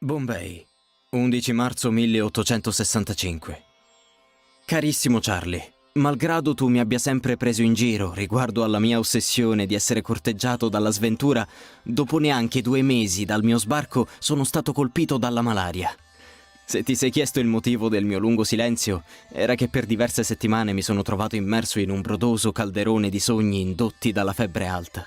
Bombay, 11 marzo 1865. Carissimo Charlie, malgrado tu mi abbia sempre preso in giro riguardo alla mia ossessione di essere corteggiato dalla sventura, dopo neanche 2 mesi dal mio sbarco sono stato colpito dalla malaria. Se ti sei chiesto il motivo del mio lungo silenzio, era che per diverse settimane mi sono trovato immerso in un brodoso calderone di sogni indotti dalla febbre alta.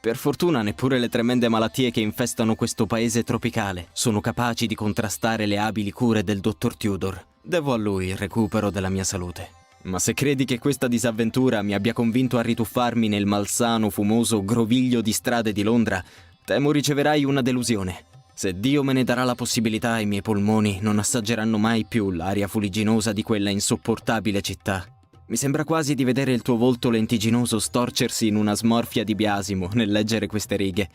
Per fortuna neppure le tremende malattie che infestano questo paese tropicale sono capaci di contrastare le abili cure del dottor Tudor. Devo a lui il recupero della mia salute. Ma se credi che questa disavventura mi abbia convinto a rituffarmi nel malsano, fumoso groviglio di strade di Londra, temo riceverai una delusione. Se Dio me ne darà la possibilità, i miei polmoni non assaggeranno mai più l'aria fuligginosa di quella insopportabile città. Mi sembra quasi di vedere il tuo volto lentigginoso storcersi in una smorfia di biasimo nel leggere queste righe.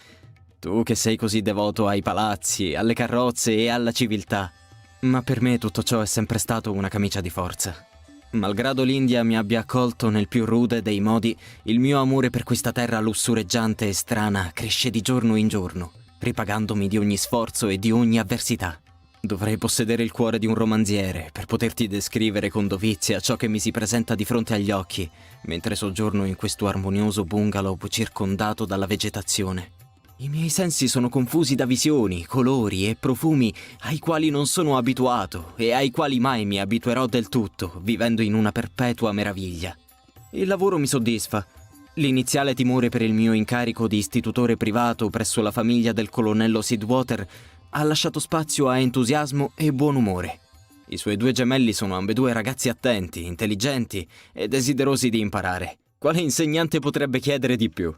Tu che sei così devoto ai palazzi, alle carrozze e alla civiltà. Ma per me tutto ciò è sempre stato una camicia di forza. Malgrado l'India mi abbia accolto nel più rude dei modi, il mio amore per questa terra lussureggiante e strana cresce di giorno in giorno, ripagandomi di ogni sforzo e di ogni avversità. Dovrei possedere il cuore di un romanziere per poterti descrivere con dovizia ciò che mi si presenta di fronte agli occhi, mentre soggiorno in questo armonioso bungalow circondato dalla vegetazione. I miei sensi sono confusi da visioni, colori e profumi ai quali non sono abituato e ai quali mai mi abituerò del tutto, vivendo in una perpetua meraviglia. Il lavoro mi soddisfa. L'iniziale timore per il mio incarico di istitutore privato presso la famiglia del colonnello Sidwater ha lasciato spazio a entusiasmo e buon umore. I suoi 2 gemelli sono ambedue ragazzi attenti, intelligenti e desiderosi di imparare. Quale insegnante potrebbe chiedere di più?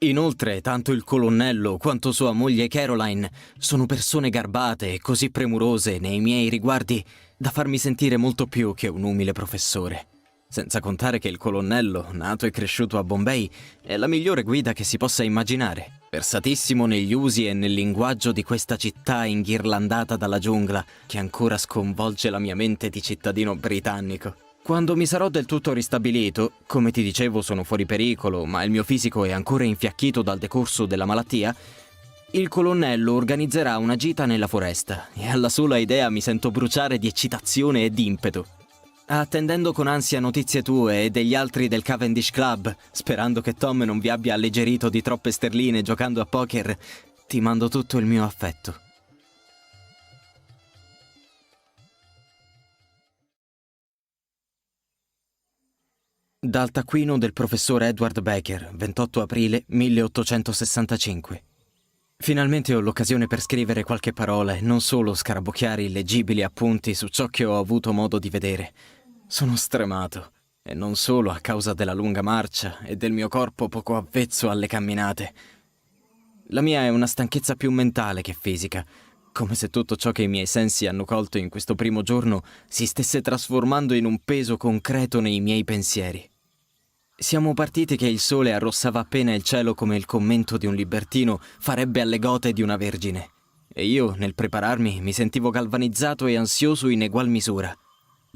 Inoltre, tanto il colonnello quanto sua moglie Caroline sono persone garbate e così premurose nei miei riguardi da farmi sentire molto più che un umile professore. Senza contare che il colonnello, nato e cresciuto a Bombay, è la migliore guida che si possa immaginare. Versatissimo negli usi e nel linguaggio di questa città inghirlandata dalla giungla, che ancora sconvolge la mia mente di cittadino britannico. Quando mi sarò del tutto ristabilito, come ti dicevo sono fuori pericolo, ma il mio fisico è ancora infiacchito dal decorso della malattia, il colonnello organizzerà una gita nella foresta, e alla sola idea mi sento bruciare di eccitazione e di impeto. Attendendo con ansia notizie tue e degli altri del Cavendish Club, sperando che Tom non vi abbia alleggerito di troppe sterline giocando a poker, ti mando tutto il mio affetto. Dal taccuino del professor Edward Baker, 28 aprile 1865. Finalmente ho l'occasione per scrivere qualche parola e non solo scarabocchiare illeggibili appunti su ciò che ho avuto modo di vedere. Sono stremato, e non solo a causa della lunga marcia e del mio corpo poco avvezzo alle camminate. La mia è una stanchezza più mentale che fisica, come se tutto ciò che i miei sensi hanno colto in questo primo giorno si stesse trasformando in un peso concreto nei miei pensieri. Siamo partiti che il sole arrossava appena il cielo come il commento di un libertino farebbe alle gote di una vergine, e io, nel prepararmi, mi sentivo galvanizzato e ansioso in egual misura.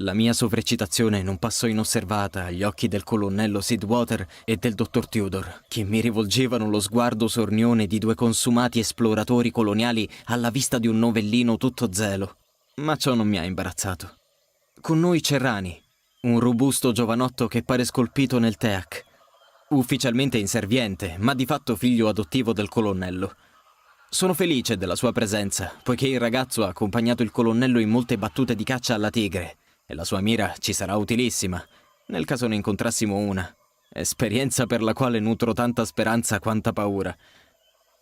La mia sovreccitazione non passò inosservata agli occhi del colonnello Sidwater e del dottor Tudor, che mi rivolgevano lo sguardo sornione di 2 consumati esploratori coloniali alla vista di un novellino tutto zelo. Ma ciò non mi ha imbarazzato. Con noi c'è Rani, un robusto giovanotto che pare scolpito nel teak, ufficialmente inserviente, ma di fatto figlio adottivo del colonnello. Sono felice della sua presenza, poiché il ragazzo ha accompagnato il colonnello in molte battute di caccia alla tigre, e la sua mira ci sarà utilissima, nel caso ne incontrassimo una, esperienza per la quale nutro tanta speranza quanta paura.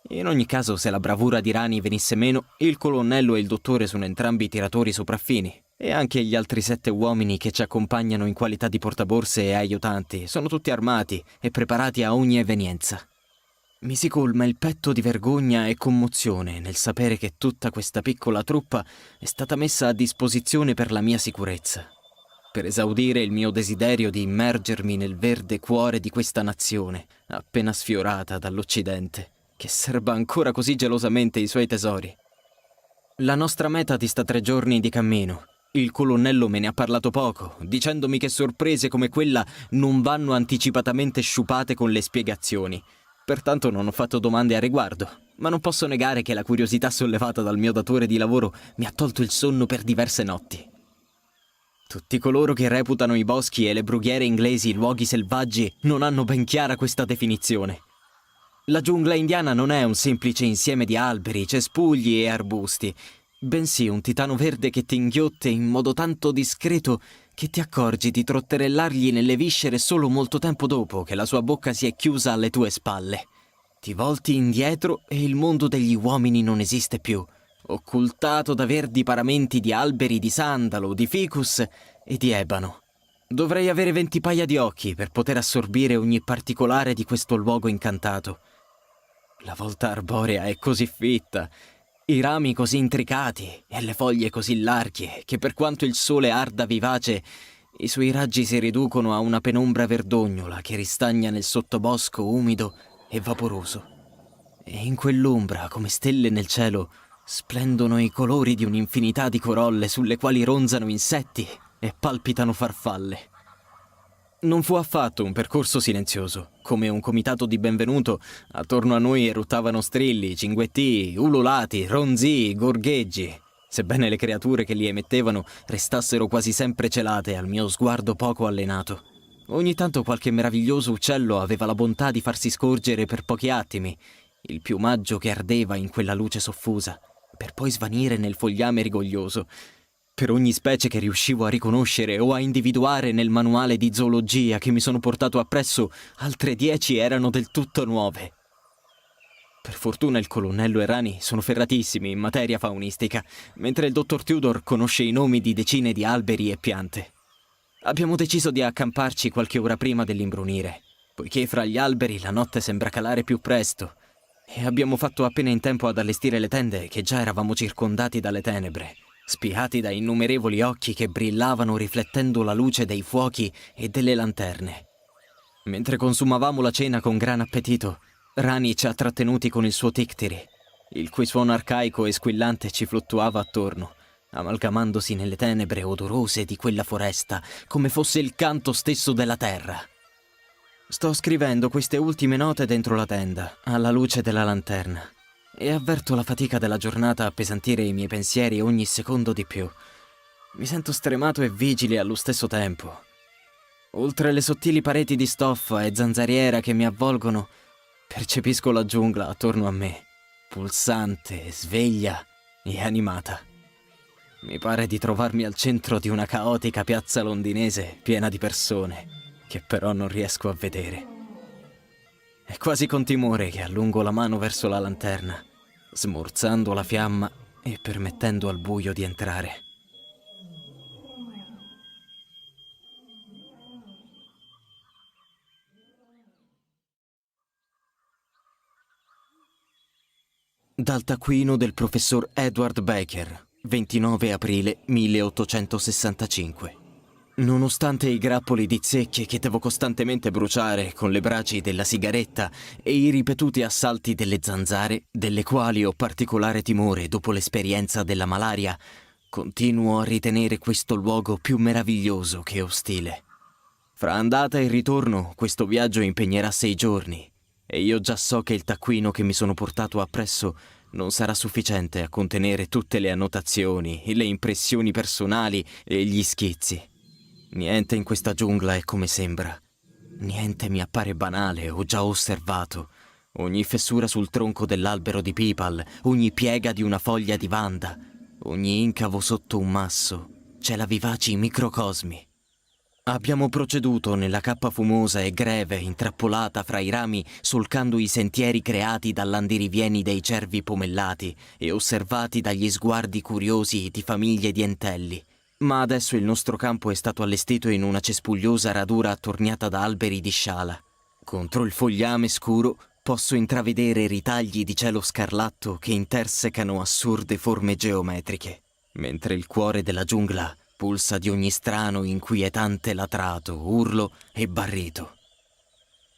In ogni caso, se la bravura di Rani venisse meno, il colonnello e il dottore sono entrambi tiratori sopraffini, e anche gli altri 7 uomini che ci accompagnano in qualità di portaborse e aiutanti sono tutti armati e preparati a ogni evenienza. Mi si colma il petto di vergogna e commozione nel sapere che tutta questa piccola truppa è stata messa a disposizione per la mia sicurezza, per esaudire il mio desiderio di immergermi nel verde cuore di questa nazione, appena sfiorata dall'Occidente, che serba ancora così gelosamente i suoi tesori. La nostra meta dista 3 giorni di cammino. Il colonnello me ne ha parlato poco, dicendomi che sorprese come quella non vanno anticipatamente sciupate con le spiegazioni. Pertanto non ho fatto domande a riguardo, ma non posso negare che la curiosità sollevata dal mio datore di lavoro mi ha tolto il sonno per diverse notti. Tutti coloro che reputano i boschi e le brughiere inglesi luoghi selvaggi non hanno ben chiara questa definizione. La giungla indiana non è un semplice insieme di alberi, cespugli e arbusti, bensì un titano verde che ti inghiotte in modo tanto discreto che ti accorgi di trotterellargli nelle viscere solo molto tempo dopo che la sua bocca si è chiusa alle tue spalle. Ti volti indietro e il mondo degli uomini non esiste più, occultato da verdi paramenti di alberi di sandalo, di ficus e di ebano. Dovrei avere 20 paia di occhi per poter assorbire ogni particolare di questo luogo incantato. La volta arborea è così fitta, i rami così intricati e le foglie così larghe che per quanto il sole arda vivace, i suoi raggi si riducono a una penombra verdognola che ristagna nel sottobosco umido e vaporoso. E in quell'ombra, come stelle nel cielo, splendono i colori di un'infinità di corolle sulle quali ronzano insetti e palpitano farfalle. Non fu affatto un percorso silenzioso. Come un comitato di benvenuto, attorno a noi eruttavano strilli, cinguettii, ululati, ronzii, gorgheggi, sebbene le creature che li emettevano restassero quasi sempre celate al mio sguardo poco allenato. Ogni tanto qualche meraviglioso uccello aveva la bontà di farsi scorgere per pochi attimi, il piumaggio che ardeva in quella luce soffusa, per poi svanire nel fogliame rigoglioso. Per ogni specie che riuscivo a riconoscere o a individuare nel manuale di zoologia che mi sono portato appresso, altre 10 erano del tutto nuove. Per fortuna il colonnello e Rani sono ferratissimi in materia faunistica, mentre il dottor Tudor conosce i nomi di decine di alberi e piante. Abbiamo deciso di accamparci qualche ora prima dell'imbrunire, poiché fra gli alberi la notte sembra calare più presto, e abbiamo fatto appena in tempo ad allestire le tende che già eravamo circondati dalle tenebre, spiati da innumerevoli occhi che brillavano riflettendo la luce dei fuochi e delle lanterne. Mentre consumavamo la cena con gran appetito, Rani ci ha trattenuti con il suo tiktiri, il cui suono arcaico e squillante ci fluttuava attorno, amalgamandosi nelle tenebre odorose di quella foresta come fosse il canto stesso della terra. Sto scrivendo queste ultime note dentro la tenda, alla luce della lanterna, e avverto la fatica della giornata appesantire i miei pensieri ogni secondo di più. Mi sento stremato e vigile allo stesso tempo. Oltre le sottili pareti di stoffa e zanzariera che mi avvolgono, percepisco la giungla attorno a me, pulsante, sveglia e animata. Mi pare di trovarmi al centro di una caotica piazza londinese piena di persone, che però non riesco a vedere. È quasi con timore che allungo la mano verso la lanterna, smorzando la fiamma e permettendo al buio di entrare. Dal taccuino del professor Edward Baker, 29 aprile 1865. Nonostante i grappoli di zecche che devo costantemente bruciare con le braci della sigaretta e i ripetuti assalti delle zanzare, delle quali ho particolare timore dopo l'esperienza della malaria, continuo a ritenere questo luogo più meraviglioso che ostile. Fra andata e ritorno, questo viaggio impegnerà 6 giorni, e io già so che il taccuino che mi sono portato appresso non sarà sufficiente a contenere tutte le annotazioni, le impressioni personali e gli schizzi. Niente in questa giungla è come sembra. Niente mi appare banale o già osservato. Ogni fessura sul tronco dell'albero di pipal, ogni piega di una foglia di vanda, ogni incavo sotto un masso, c'è la vivaci microcosmi. Abbiamo proceduto nella cappa fumosa e greve intrappolata fra i rami, solcando i sentieri creati dall'andirivieni dei cervi pomellati e osservati dagli sguardi curiosi di famiglie di entelli. Ma adesso il nostro campo è stato allestito in una cespugliosa radura attorniata da alberi di sciala. Contro il fogliame scuro posso intravedere ritagli di cielo scarlatto che intersecano assurde forme geometriche, mentre il cuore della giungla pulsa di ogni strano, inquietante latrato, urlo e barrito.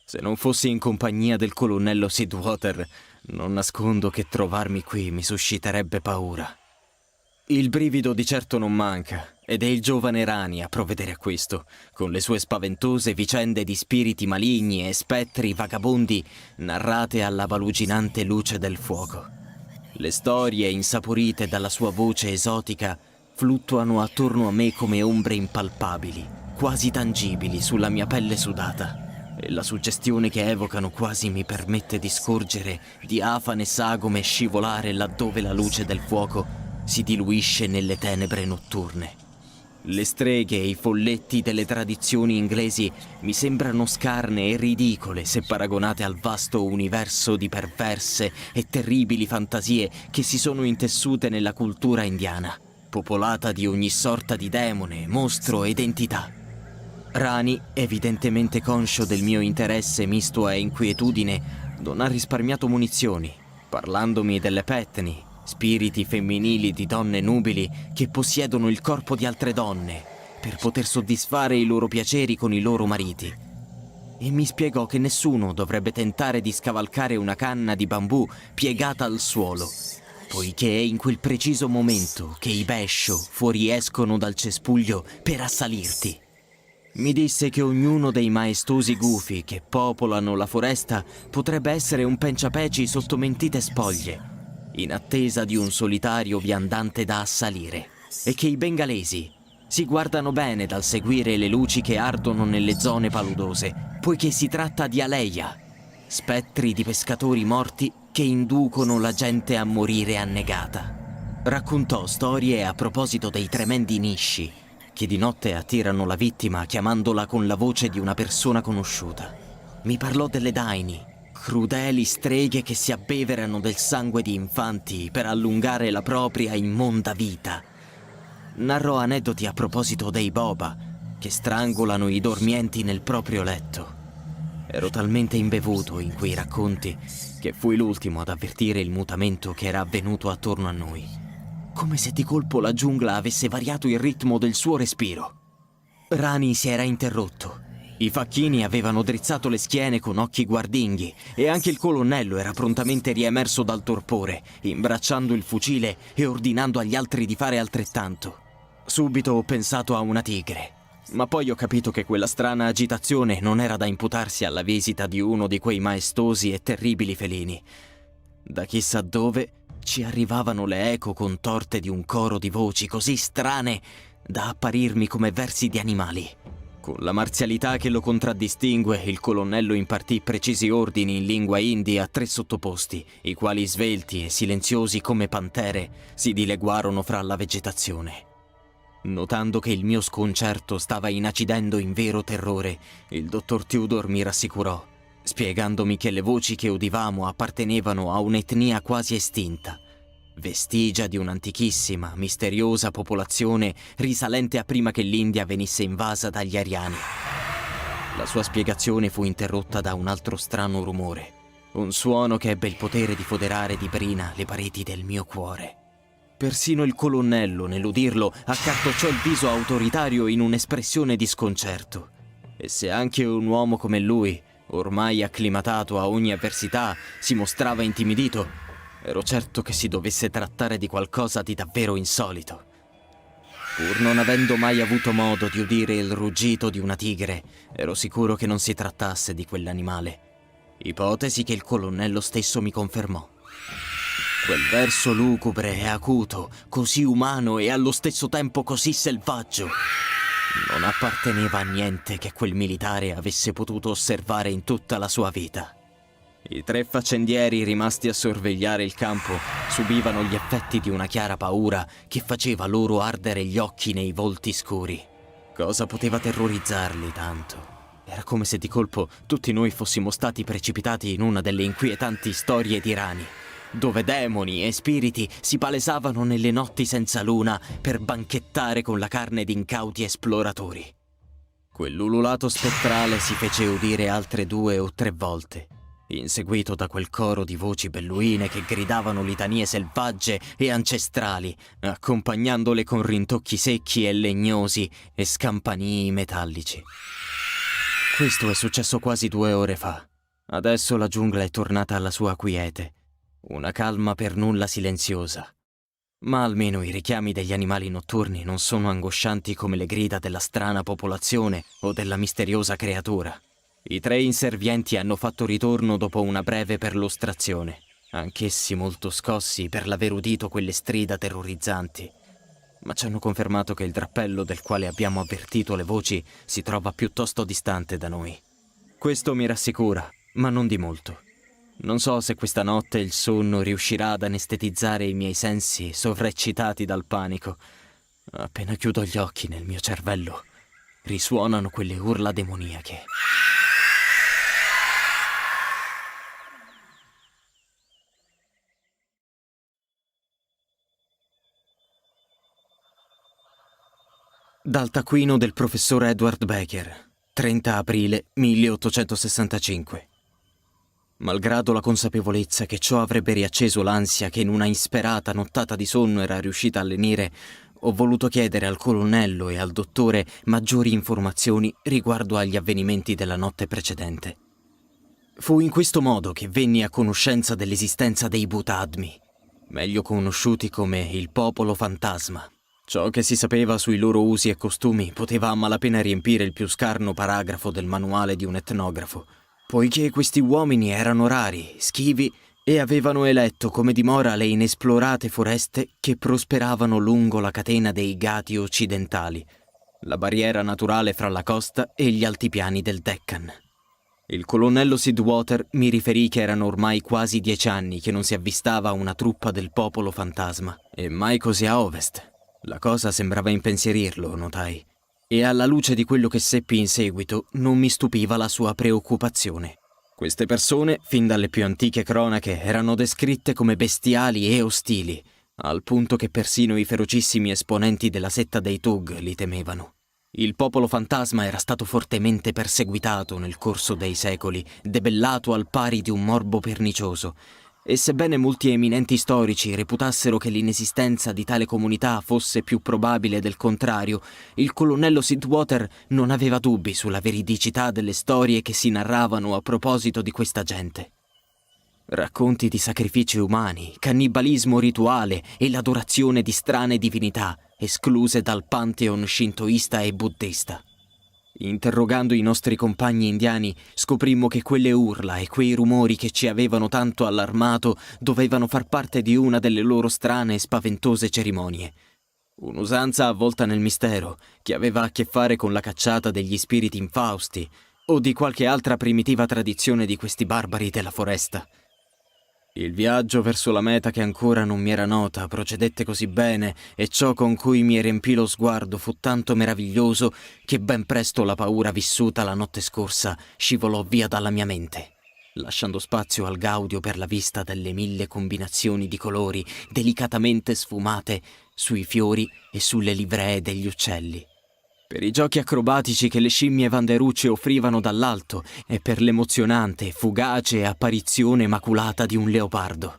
Se non fossi in compagnia del colonnello Sidwater, non nascondo che trovarmi qui mi susciterebbe paura. Il brivido di certo non manca, ed è il giovane Rani a provvedere a questo, con le sue spaventose vicende di spiriti maligni e spettri vagabondi narrate alla baluginante luce del fuoco. Le storie insaporite dalla sua voce esotica fluttuano attorno a me come ombre impalpabili, quasi tangibili sulla mia pelle sudata. E la suggestione che evocano quasi mi permette di scorgere diafane sagome scivolare laddove la luce del fuoco si diluisce nelle tenebre notturne. Le streghe e i folletti delle tradizioni inglesi mi sembrano scarne e ridicole se paragonate al vasto universo di perverse e terribili fantasie che si sono intessute nella cultura indiana, popolata di ogni sorta di demone, mostro ed entità. Rani, evidentemente conscio del mio interesse misto a inquietudine, non ha risparmiato munizioni, parlandomi delle Petni, spiriti femminili di donne nubili che possiedono il corpo di altre donne per poter soddisfare i loro piaceri con i loro mariti. E mi spiegò che nessuno dovrebbe tentare di scavalcare una canna di bambù piegata al suolo, poiché è in quel preciso momento che i Bescio fuoriescono dal cespuglio per assalirti. Mi disse che ognuno dei maestosi gufi che popolano la foresta potrebbe essere un penciapeci sotto mentite spoglie, in attesa di un solitario viandante da assalire, e che i bengalesi si guardano bene dal seguire le luci che ardono nelle zone paludose, poiché si tratta di Aleia, spettri di pescatori morti che inducono la gente a morire annegata. Raccontò storie a proposito dei tremendi nisci, che di notte attirano la vittima chiamandola con la voce di una persona conosciuta. Mi parlò delle daini, crudeli streghe che si abbeverano del sangue di infanti per allungare la propria immonda vita. Narrò aneddoti a proposito dei boba, che strangolano i dormienti nel proprio letto. Ero talmente imbevuto in quei racconti che fui l'ultimo ad avvertire il mutamento che era avvenuto attorno a noi. Come se di colpo la giungla avesse variato il ritmo del suo respiro. Rani si era interrotto. I facchini avevano drizzato le schiene con occhi guardinghi e anche il colonnello era prontamente riemerso dal torpore, imbracciando il fucile e ordinando agli altri di fare altrettanto. Subito ho pensato a una tigre, ma poi ho capito che quella strana agitazione non era da imputarsi alla visita di uno di quei maestosi e terribili felini. Da chissà dove ci arrivavano le eco contorte di un coro di voci così strane da apparirmi come versi di animali. Con la marzialità che lo contraddistingue, il colonnello impartì precisi ordini in lingua india a 3 sottoposti, i quali svelti e silenziosi come pantere si dileguarono fra la vegetazione. Notando che il mio sconcerto stava inacidendo in vero terrore, il dottor Tudor mi rassicurò, spiegandomi che le voci che udivamo appartenevano a un'etnia quasi estinta, vestigia di un'antichissima, misteriosa popolazione risalente a prima che l'India venisse invasa dagli ariani. La sua spiegazione fu interrotta da un altro strano rumore, un suono che ebbe il potere di foderare di brina le pareti del mio cuore. Persino il colonnello, nell'udirlo, accartocciò il viso autoritario in un'espressione di sconcerto. E se anche un uomo come lui, ormai acclimatato a ogni avversità, si mostrava intimidito, ero certo che si dovesse trattare di qualcosa di davvero insolito. Pur non avendo mai avuto modo di udire il ruggito di una tigre, ero sicuro che non si trattasse di quell'animale, ipotesi che il colonnello stesso mi confermò. Quel verso lugubre e acuto, così umano e allo stesso tempo così selvaggio, non apparteneva a niente che quel militare avesse potuto osservare in tutta la sua vita. I 3 faccendieri rimasti a sorvegliare il campo subivano gli effetti di una chiara paura che faceva loro ardere gli occhi nei volti scuri. Cosa poteva terrorizzarli tanto? Era come se di colpo tutti noi fossimo stati precipitati in una delle inquietanti storie di Rani, dove demoni e spiriti si palesavano nelle notti senza luna per banchettare con la carne di incauti esploratori. Quell'ululato spettrale si fece udire altre 2 o 3 volte, inseguito da quel coro di voci belluine che gridavano litanie selvagge e ancestrali, accompagnandole con rintocchi secchi e legnosi e scampanii metallici. Questo è successo quasi 2 ore fa. Adesso la giungla è tornata alla sua quiete, una calma per nulla silenziosa. Ma almeno i richiami degli animali notturni non sono angoscianti come le grida della strana popolazione o della misteriosa creatura. I 3 inservienti hanno fatto ritorno dopo una breve perlustrazione, anch'essi molto scossi per l'aver udito quelle strida terrorizzanti. Ma ci hanno confermato che il drappello del quale abbiamo avvertito le voci si trova piuttosto distante da noi. Questo mi rassicura, ma non di molto. Non so se questa notte il sonno riuscirà ad anestetizzare i miei sensi sovraeccitati dal panico. Appena chiudo gli occhi nel mio cervello risuonano quelle urla demoniache. Dal taccuino del professor Edward Becker, 30 aprile 1865. Malgrado la consapevolezza che ciò avrebbe riacceso l'ansia che in una insperata nottata di sonno era riuscita a lenire, ho voluto chiedere al colonnello e al dottore maggiori informazioni riguardo agli avvenimenti della notte precedente. Fu in questo modo che venni a conoscenza dell'esistenza dei Butadmi, meglio conosciuti come il popolo fantasma. Ciò che si sapeva sui loro usi e costumi poteva a malapena riempire il più scarno paragrafo del manuale di un etnografo, poiché questi uomini erano rari, schivi e avevano eletto come dimora le inesplorate foreste che prosperavano lungo la catena dei Ghati occidentali, la barriera naturale fra la costa e gli altipiani del Deccan. Il colonnello Sidwater mi riferì che erano ormai quasi 10 anni che non si avvistava una truppa del popolo fantasma, e mai così a ovest. La cosa sembrava impensierirlo, notai, e alla luce di quello che seppi in seguito non mi stupiva la sua preoccupazione. Queste persone, fin dalle più antiche cronache, erano descritte come bestiali e ostili, al punto che persino i ferocissimi esponenti della setta dei Tug li temevano. Il popolo fantasma era stato fortemente perseguitato nel corso dei secoli, debellato al pari di un morbo pernicioso, e sebbene molti eminenti storici reputassero che l'inesistenza di tale comunità fosse più probabile del contrario, il colonnello Sidwater non aveva dubbi sulla veridicità delle storie che si narravano a proposito di questa gente. Racconti di sacrifici umani, cannibalismo rituale e l'adorazione di strane divinità, escluse dal pantheon shintoista e buddista. Interrogando i nostri compagni indiani, scoprimmo che quelle urla e quei rumori che ci avevano tanto allarmato dovevano far parte di una delle loro strane e spaventose cerimonie. Un'usanza avvolta nel mistero, che aveva a che fare con la cacciata degli spiriti infausti o di qualche altra primitiva tradizione di questi barbari della foresta. Il viaggio verso la meta che ancora non mi era nota procedette così bene e ciò con cui mi riempì lo sguardo fu tanto meraviglioso che ben presto la paura vissuta la notte scorsa scivolò via dalla mia mente, lasciando spazio al gaudio per la vista delle 1000 combinazioni di colori delicatamente sfumate sui fiori e sulle livree degli uccelli, per i giochi acrobatici che le scimmie vanderucce offrivano dall'alto e per l'emozionante, fugace apparizione maculata di un leopardo.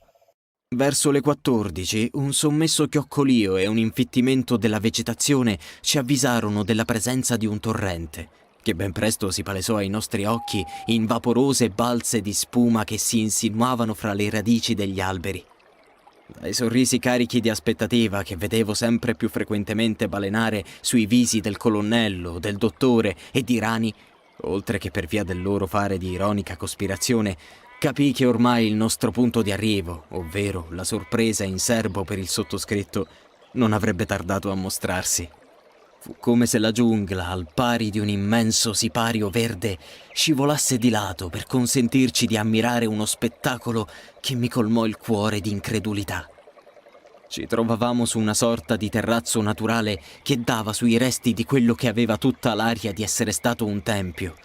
Verso le 14, un sommesso chioccolio e un infittimento della vegetazione ci avvisarono della presenza di un torrente, che ben presto si palesò ai nostri occhi in vaporose balze di spuma che si insinuavano fra le radici degli alberi. Dai sorrisi carichi di aspettativa che vedevo sempre più frequentemente balenare sui visi del colonnello, del dottore e di Rani, oltre che per via del loro fare di ironica cospirazione, capii che ormai il nostro punto di arrivo, ovvero la sorpresa in serbo per il sottoscritto, non avrebbe tardato a mostrarsi. Fu come se la giungla, al pari di un immenso sipario verde, scivolasse di lato per consentirci di ammirare uno spettacolo che mi colmò il cuore di incredulità. Ci trovavamo su una sorta di terrazzo naturale che dava sui resti di quello che aveva tutta l'aria di essere stato un tempio.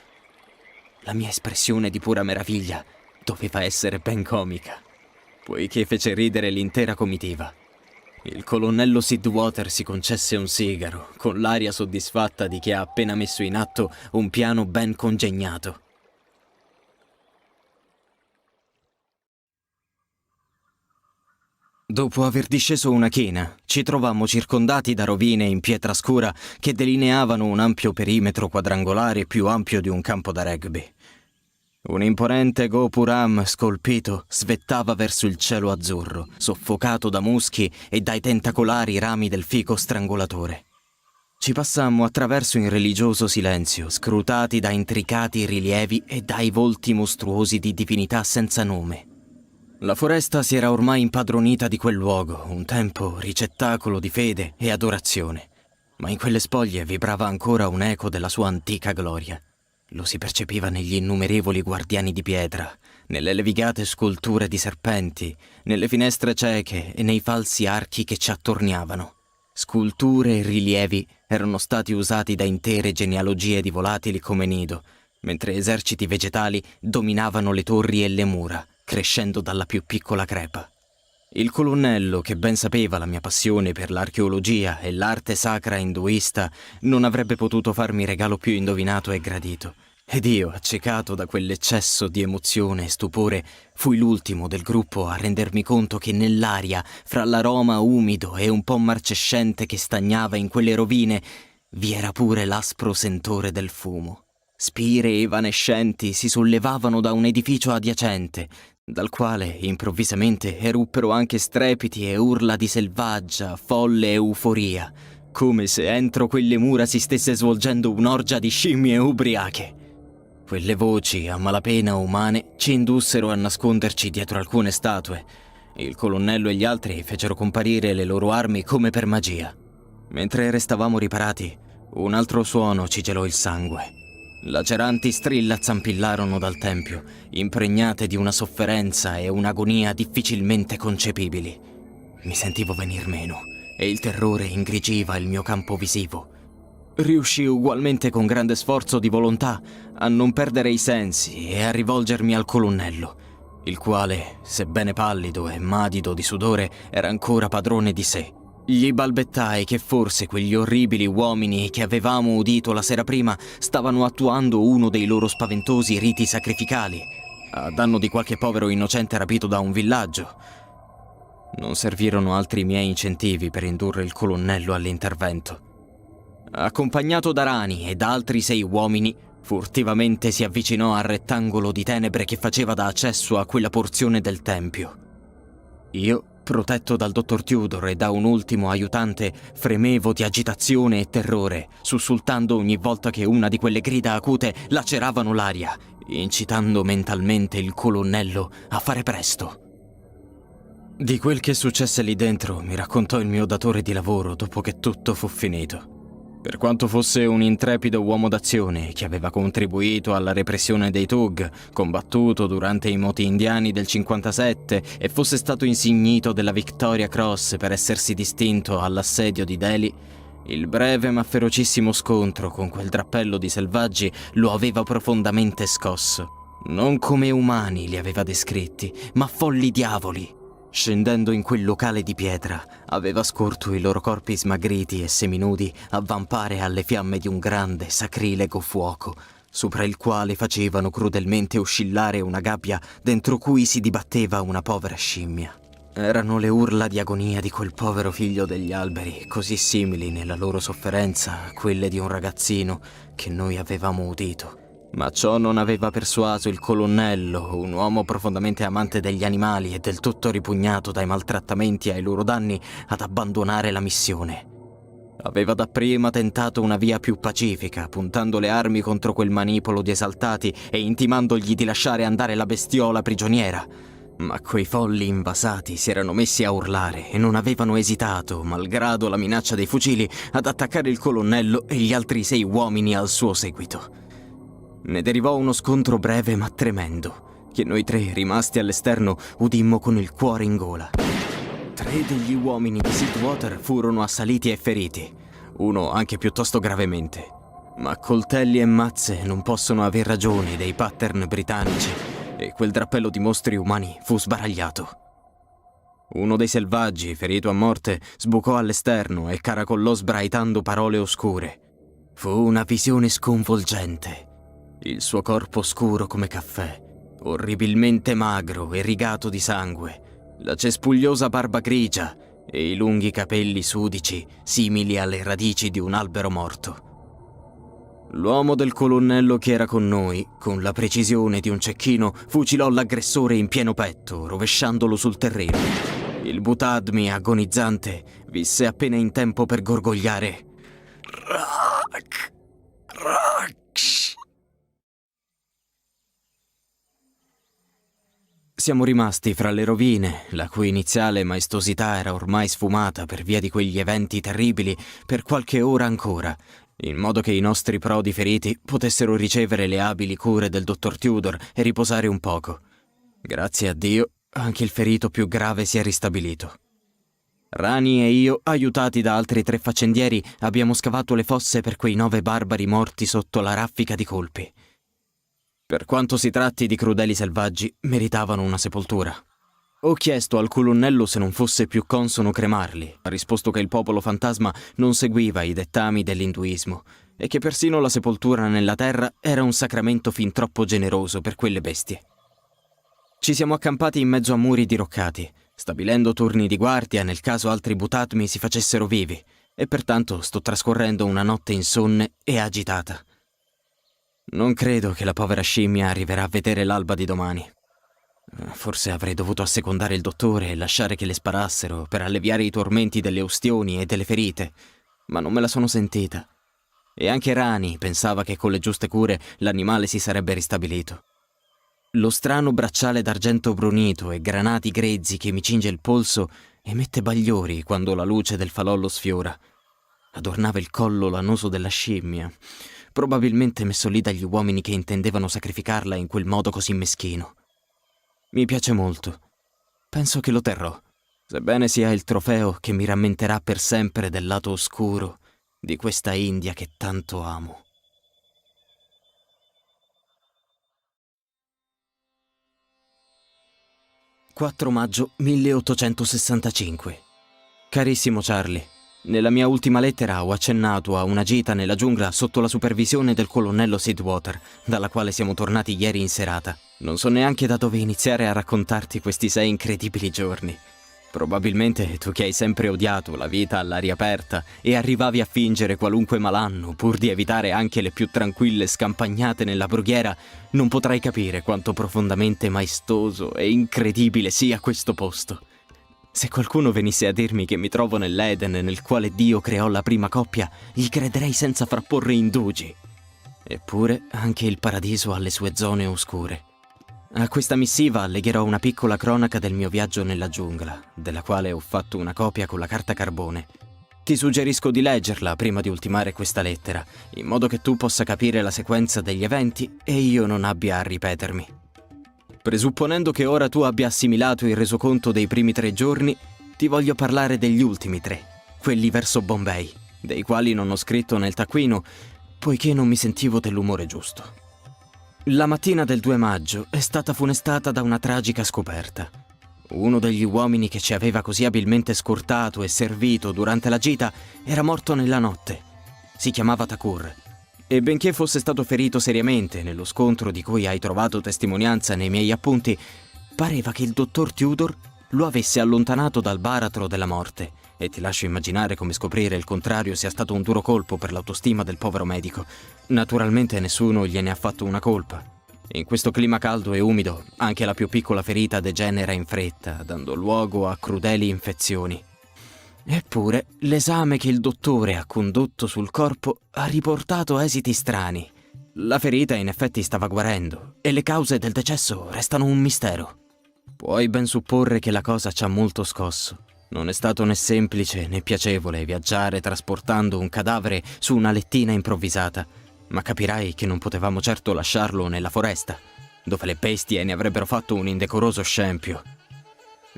La mia espressione di pura meraviglia doveva essere ben comica, poiché fece ridere l'intera comitiva. Il colonnello Sidwater si concesse un sigaro, con l'aria soddisfatta di chi ha appena messo in atto un piano ben congegnato. Dopo aver disceso una china, ci trovammo circondati da rovine in pietra scura che delineavano un ampio perimetro quadrangolare più ampio di un campo da rugby. Un imponente Gopuram scolpito svettava verso il cielo azzurro, soffocato da muschi e dai tentacolari rami del fico strangolatore. Ci passammo attraverso in religioso silenzio, scrutati da intricati rilievi e dai volti mostruosi di divinità senza nome. La foresta si era ormai impadronita di quel luogo, un tempo ricettacolo di fede e adorazione, ma in quelle spoglie vibrava ancora un eco della sua antica gloria. Lo si percepiva negli innumerevoli guardiani di pietra, nelle levigate sculture di serpenti, nelle finestre cieche e nei falsi archi che ci attorniavano. Sculture e rilievi erano stati usati da intere genealogie di volatili come nido, mentre eserciti vegetali dominavano le torri e le mura, crescendo dalla più piccola crepa. Il colonnello, che ben sapeva la mia passione per l'archeologia e l'arte sacra induista, non avrebbe potuto farmi regalo più indovinato e gradito. Ed io, accecato da quell'eccesso di emozione e stupore, fui l'ultimo del gruppo a rendermi conto che nell'aria, fra l'aroma umido e un po' marcescente che stagnava in quelle rovine, vi era pure l'aspro sentore del fumo. Spire evanescenti si sollevavano da un edificio adiacente, dal quale improvvisamente eruppero anche strepiti e urla di selvaggia, folle euforia, come se entro quelle mura si stesse svolgendo un'orgia di scimmie ubriache. Quelle voci a malapena umane ci indussero a nasconderci dietro alcune statue. Il colonnello e gli altri fecero comparire le loro armi come per magia. Mentre restavamo riparati, un altro suono ci gelò il sangue. Laceranti strilla zampillarono dal tempio, impregnate di una sofferenza e un'agonia difficilmente concepibili. Mi sentivo venir meno e il terrore ingrigiva il mio campo visivo. Riuscii ugualmente con grande sforzo di volontà a non perdere i sensi e a rivolgermi al colonnello, il quale, sebbene pallido e madido di sudore, era ancora padrone di sé. Gli balbettai che forse quegli orribili uomini che avevamo udito la sera prima stavano attuando uno dei loro spaventosi riti sacrificali, a danno di qualche povero innocente rapito da un villaggio. Non servirono altri miei incentivi per indurre il colonnello all'intervento. Accompagnato da Rani e da altri 6 uomini, furtivamente si avvicinò al rettangolo di tenebre che faceva da accesso a quella porzione del tempio. Io, protetto dal dottor Tudor e da un ultimo aiutante, fremevo di agitazione e terrore, sussultando ogni volta che una di quelle grida acute laceravano l'aria, incitando mentalmente il colonnello a fare presto. Di quel che successe lì dentro mi raccontò il mio datore di lavoro dopo che tutto fu finito. Per quanto fosse un intrepido uomo d'azione che aveva contribuito alla repressione dei Tug, combattuto durante i moti indiani del 57 e fosse stato insignito della Victoria Cross per essersi distinto all'assedio di Delhi, il breve ma ferocissimo scontro con quel drappello di selvaggi lo aveva profondamente scosso. Non come umani li aveva descritti, ma folli diavoli. Scendendo in quel locale di pietra, aveva scorto i loro corpi smagriti e seminudi avvampare alle fiamme di un grande, sacrilego fuoco, sopra il quale facevano crudelmente oscillare una gabbia dentro cui si dibatteva una povera scimmia. Erano le urla di agonia di quel povero figlio degli alberi, così simili nella loro sofferenza a quelle di un ragazzino che noi avevamo udito. Ma ciò non aveva persuaso il colonnello, un uomo profondamente amante degli animali e del tutto ripugnato dai maltrattamenti ai loro danni, ad abbandonare la missione. Aveva dapprima tentato una via più pacifica, puntando le armi contro quel manipolo di esaltati e intimandogli di lasciare andare la bestiola prigioniera. Ma quei folli invasati si erano messi a urlare e non avevano esitato, malgrado la minaccia dei fucili, ad attaccare il colonnello e gli altri 6 uomini al suo seguito. Ne derivò uno scontro breve ma tremendo, che noi 3, rimasti all'esterno, udimmo con il cuore in gola. 3 degli uomini di Sidwater furono assaliti e feriti, uno anche piuttosto gravemente. Ma coltelli e mazze non possono aver ragione dei pattern britannici, e quel drappello di mostri umani fu sbaragliato. Uno dei selvaggi, ferito a morte, sbucò all'esterno e caracollò sbraitando parole oscure. Fu una visione sconvolgente. Il suo corpo scuro come caffè, orribilmente magro e rigato di sangue, la cespugliosa barba grigia e i lunghi capelli sudici simili alle radici di un albero morto. L'uomo del colonnello che era con noi, con la precisione di un cecchino, fucilò l'aggressore in pieno petto, rovesciandolo sul terreno. Il Butadmi, agonizzante, visse appena in tempo per gorgogliare: "Rak! Raksh!" Siamo rimasti fra le rovine, la cui iniziale maestosità era ormai sfumata per via di quegli eventi terribili, per qualche ora ancora, in modo che i nostri prodi feriti potessero ricevere le abili cure del dottor Tudor e riposare un poco. Grazie a Dio, anche il ferito più grave si è ristabilito. Rani e io, aiutati da altri 3 faccendieri, abbiamo scavato le fosse per quei 9 barbari morti sotto la raffica di colpi. Per quanto si tratti di crudeli selvaggi, meritavano una sepoltura. Ho chiesto al colonnello se non fosse più consono cremarli. Ha risposto che il popolo fantasma non seguiva i dettami dell'induismo e che persino la sepoltura nella terra era un sacramento fin troppo generoso per quelle bestie. Ci siamo accampati in mezzo a muri diroccati, stabilendo turni di guardia nel caso altri Butadmi si facessero vivi, e pertanto sto trascorrendo una notte insonne e agitata. Non credo che la povera scimmia arriverà a vedere l'alba di domani. Forse avrei dovuto assecondare il dottore e lasciare che le sparassero per alleviare i tormenti delle ustioni e delle ferite, ma non me la sono sentita. E anche Rani pensava che con le giuste cure l'animale si sarebbe ristabilito. Lo strano bracciale d'argento brunito e granati grezzi che mi cinge il polso emette bagliori quando la luce del falò lo sfiora. Adornava il collo lanoso della scimmia, probabilmente messo lì dagli uomini che intendevano sacrificarla in quel modo così meschino. Mi piace molto. Penso che lo terrò, sebbene sia il trofeo che mi rammenterà per sempre del lato oscuro di questa India che tanto amo. «4 maggio 1865. Carissimo Charlie, nella mia ultima lettera ho accennato a una gita nella giungla sotto la supervisione del colonnello Sidwater, dalla quale siamo tornati ieri in serata. Non so neanche da dove iniziare a raccontarti questi 6 incredibili giorni. Probabilmente tu che hai sempre odiato la vita all'aria aperta e arrivavi a fingere qualunque malanno pur di evitare anche le più tranquille scampagnate nella brughiera, non potrai capire quanto profondamente maestoso e incredibile sia questo posto. Se qualcuno venisse a dirmi che mi trovo nell'Eden nel quale Dio creò la prima coppia, gli crederei senza frapporre indugi. Eppure anche il paradiso ha le sue zone oscure. A questa missiva allegherò una piccola cronaca del mio viaggio nella giungla, della quale ho fatto una copia con la carta carbone. Ti suggerisco di leggerla prima di ultimare questa lettera, in modo che tu possa capire la sequenza degli eventi e io non abbia a ripetermi. Presupponendo che ora tu abbia assimilato il resoconto dei primi 3 giorni, ti voglio parlare degli ultimi 3, quelli verso Bombay, dei quali non ho scritto nel taccuino, poiché non mi sentivo dell'umore giusto. La mattina del 2 maggio è stata funestata da una tragica scoperta. Uno degli uomini che ci aveva così abilmente scortato e servito durante la gita era morto nella notte. Si chiamava Thakur, e benché fosse stato ferito seriamente nello scontro di cui hai trovato testimonianza nei miei appunti, pareva che il dottor Tudor lo avesse allontanato dal baratro della morte, e ti lascio immaginare come scoprire il contrario sia stato un duro colpo per l'autostima del povero medico. Naturalmente nessuno gliene ha fatto una colpa. In questo clima caldo e umido, anche la più piccola ferita degenera in fretta, dando luogo a crudeli infezioni. Eppure, l'esame che il dottore ha condotto sul corpo ha riportato esiti strani. La ferita in effetti stava guarendo, e le cause del decesso restano un mistero. Puoi ben supporre che la cosa ci ha molto scosso. Non è stato né semplice né piacevole viaggiare trasportando un cadavere su una lettina improvvisata, ma capirai che non potevamo certo lasciarlo nella foresta, dove le bestie ne avrebbero fatto un indecoroso scempio.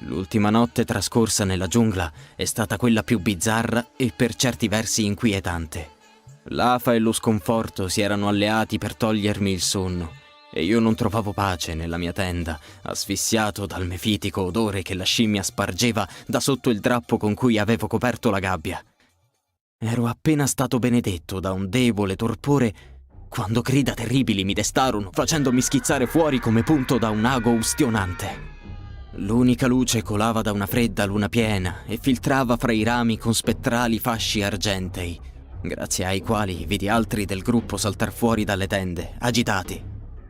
L'ultima notte trascorsa nella giungla è stata quella più bizzarra e per certi versi inquietante. L'afa e lo sconforto si erano alleati per togliermi il sonno, e io non trovavo pace nella mia tenda, asfissiato dal mefitico odore che la scimmia spargeva da sotto il drappo con cui avevo coperto la gabbia. Ero appena stato benedetto da un debole torpore quando grida terribili mi destarono, facendomi schizzare fuori come punto da un ago ustionante. L'unica luce colava da una fredda luna piena e filtrava fra i rami con spettrali fasci argentei, grazie ai quali vidi altri del gruppo saltar fuori dalle tende, agitati.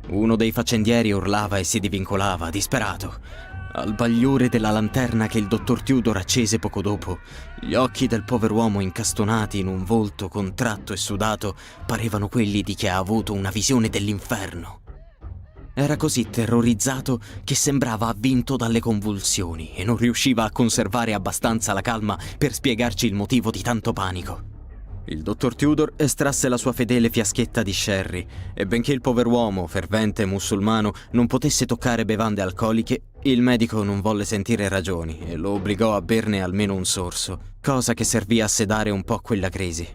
Uno dei faccendieri urlava e si divincolava, disperato. Al bagliore della lanterna che il dottor Tudor accese poco dopo, gli occhi del pover'uomo incastonati in un volto contratto e sudato parevano quelli di chi ha avuto una visione dell'inferno. Era così terrorizzato che sembrava avvinto dalle convulsioni e non riusciva a conservare abbastanza la calma per spiegarci il motivo di tanto panico. Il dottor Tudor estrasse la sua fedele fiaschetta di sherry e benché il pover'uomo, fervente musulmano, non potesse toccare bevande alcoliche, il medico non volle sentire ragioni e lo obbligò a berne almeno un sorso, cosa che servì a sedare un po' quella crisi.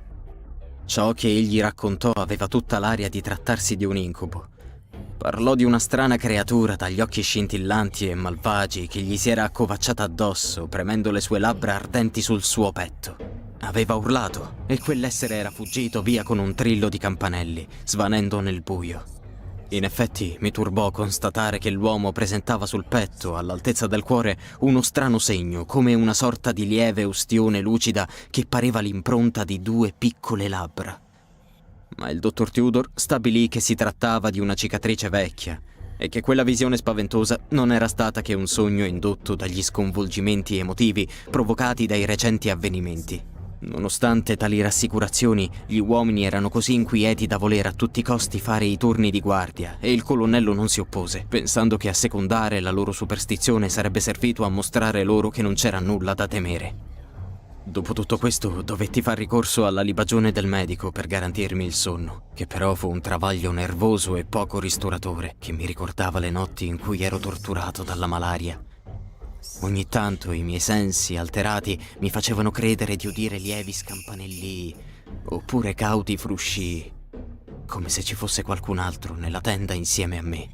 Ciò che egli raccontò aveva tutta l'aria di trattarsi di un incubo. Parlò di una strana creatura dagli occhi scintillanti e malvagi che gli si era accovacciata addosso, premendo le sue labbra ardenti sul suo petto. Aveva urlato e quell'essere era fuggito via con un trillo di campanelli, svanendo nel buio. In effetti mi turbò constatare che l'uomo presentava sul petto, all'altezza del cuore, uno strano segno, come una sorta di lieve ustione lucida che pareva l'impronta di 2 piccole labbra. Ma il dottor Tudor stabilì che si trattava di una cicatrice vecchia e che quella visione spaventosa non era stata che un sogno indotto dagli sconvolgimenti emotivi provocati dai recenti avvenimenti. Nonostante tali rassicurazioni, gli uomini erano così inquieti da voler a tutti i costi fare i turni di guardia e il colonnello non si oppose, pensando che a secondare la loro superstizione sarebbe servito a mostrare loro che non c'era nulla da temere. Dopo tutto questo dovetti far ricorso alla libagione del medico per garantirmi il sonno, che però fu un travaglio nervoso e poco ristoratore che mi ricordava le notti in cui ero torturato dalla malaria. Ogni tanto i miei sensi alterati mi facevano credere di udire lievi scampanellii oppure cauti fruscii, come se ci fosse qualcun altro nella tenda insieme a me.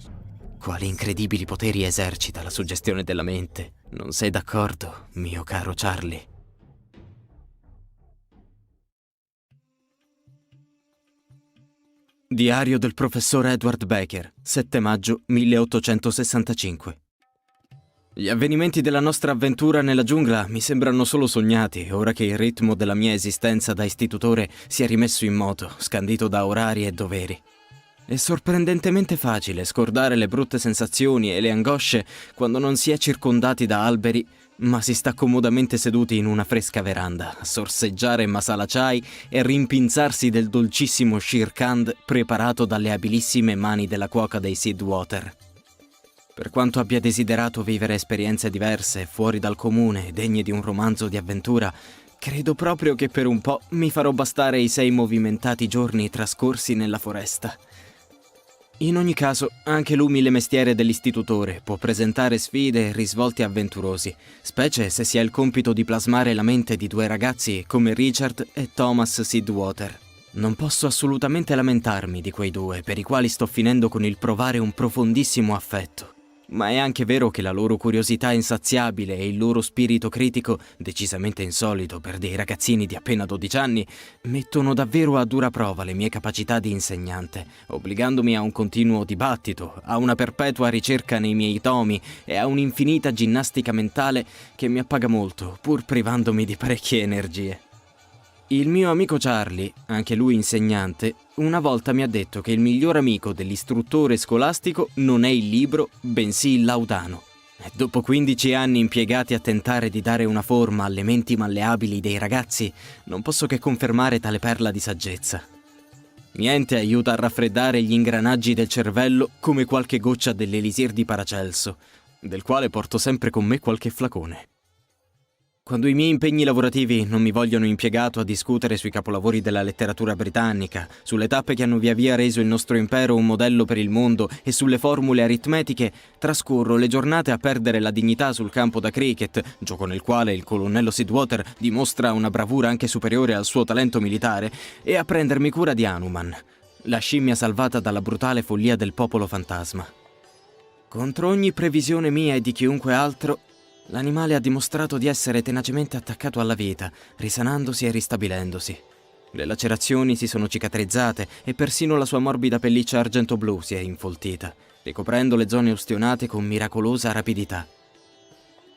Quali incredibili poteri esercita la suggestione della mente, non sei d'accordo, mio caro Charlie? Diario del professor Edward Baker, 7 maggio 1865. Gli avvenimenti della nostra avventura nella giungla mi sembrano solo sognati, ora che il ritmo della mia esistenza da istitutore si è rimesso in moto, scandito da orari e doveri. È sorprendentemente facile scordare le brutte sensazioni e le angosce quando non si è circondati da alberi, ma si sta comodamente seduti in una fresca veranda, a sorseggiare masala chai e rimpinzarsi del dolcissimo Shirkand preparato dalle abilissime mani della cuoca dei Sidwater. Per quanto abbia desiderato vivere esperienze diverse, fuori dal comune, degne di un romanzo di avventura, credo proprio che per un po' mi farò bastare i 6 movimentati giorni trascorsi nella foresta. In ogni caso, anche l'umile mestiere dell'istitutore può presentare sfide e risvolti avventurosi, specie se si ha il compito di plasmare la mente di 2 ragazzi come Richard e Thomas Sidwater. Non posso assolutamente lamentarmi di quei 2, per i quali sto finendo con il provare un profondissimo affetto. Ma è anche vero che la loro curiosità insaziabile e il loro spirito critico, decisamente insolito per dei ragazzini di appena 12 anni, mettono davvero a dura prova le mie capacità di insegnante, obbligandomi a un continuo dibattito, a una perpetua ricerca nei miei tomi e a un'infinita ginnastica mentale che mi appaga molto, pur privandomi di parecchie energie. Il mio amico Charlie, anche lui insegnante, una volta mi ha detto che il miglior amico dell'istruttore scolastico non è il libro, bensì il laudano. E dopo 15 anni impiegati a tentare di dare una forma alle menti malleabili dei ragazzi, non posso che confermare tale perla di saggezza. Niente aiuta a raffreddare gli ingranaggi del cervello come qualche goccia dell'elisir di Paracelso, del quale porto sempre con me qualche flacone. Quando i miei impegni lavorativi non mi vogliono impiegato a discutere sui capolavori della letteratura britannica, sulle tappe che hanno via via reso il nostro impero un modello per il mondo e sulle formule aritmetiche, trascorro le giornate a perdere la dignità sul campo da cricket, gioco nel quale il colonnello Sidwater dimostra una bravura anche superiore al suo talento militare, e a prendermi cura di Hanuman, la scimmia salvata dalla brutale follia del popolo fantasma. Contro ogni previsione mia e di chiunque altro, l'animale ha dimostrato di essere tenacemente attaccato alla vita, risanandosi e ristabilendosi. Le lacerazioni si sono cicatrizzate e persino la sua morbida pelliccia argento-blu si è infoltita, ricoprendo le zone ustionate con miracolosa rapidità.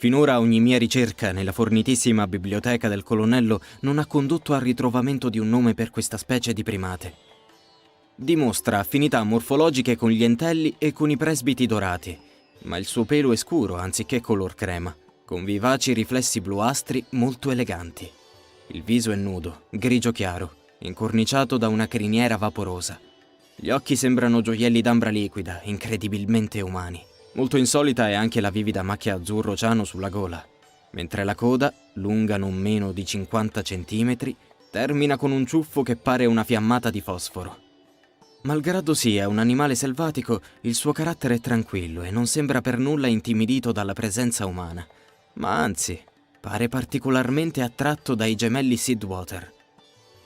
Finora ogni mia ricerca nella fornitissima biblioteca del colonnello non ha condotto al ritrovamento di un nome per questa specie di primate. Dimostra affinità morfologiche con gli entelli e con i presbiti dorati, ma il suo pelo è scuro anziché color crema, con vivaci riflessi bluastri molto eleganti. Il viso è nudo, grigio chiaro, incorniciato da una criniera vaporosa. Gli occhi sembrano gioielli d'ambra liquida, incredibilmente umani. Molto insolita è anche la vivida macchia azzurro ciano sulla gola, mentre la coda, lunga non meno di 50 centimetri, termina con un ciuffo che pare una fiammata di fosforo. Malgrado sia un animale selvatico, il suo carattere è tranquillo e non sembra per nulla intimidito dalla presenza umana, ma anzi, pare particolarmente attratto dai gemelli Sidwater.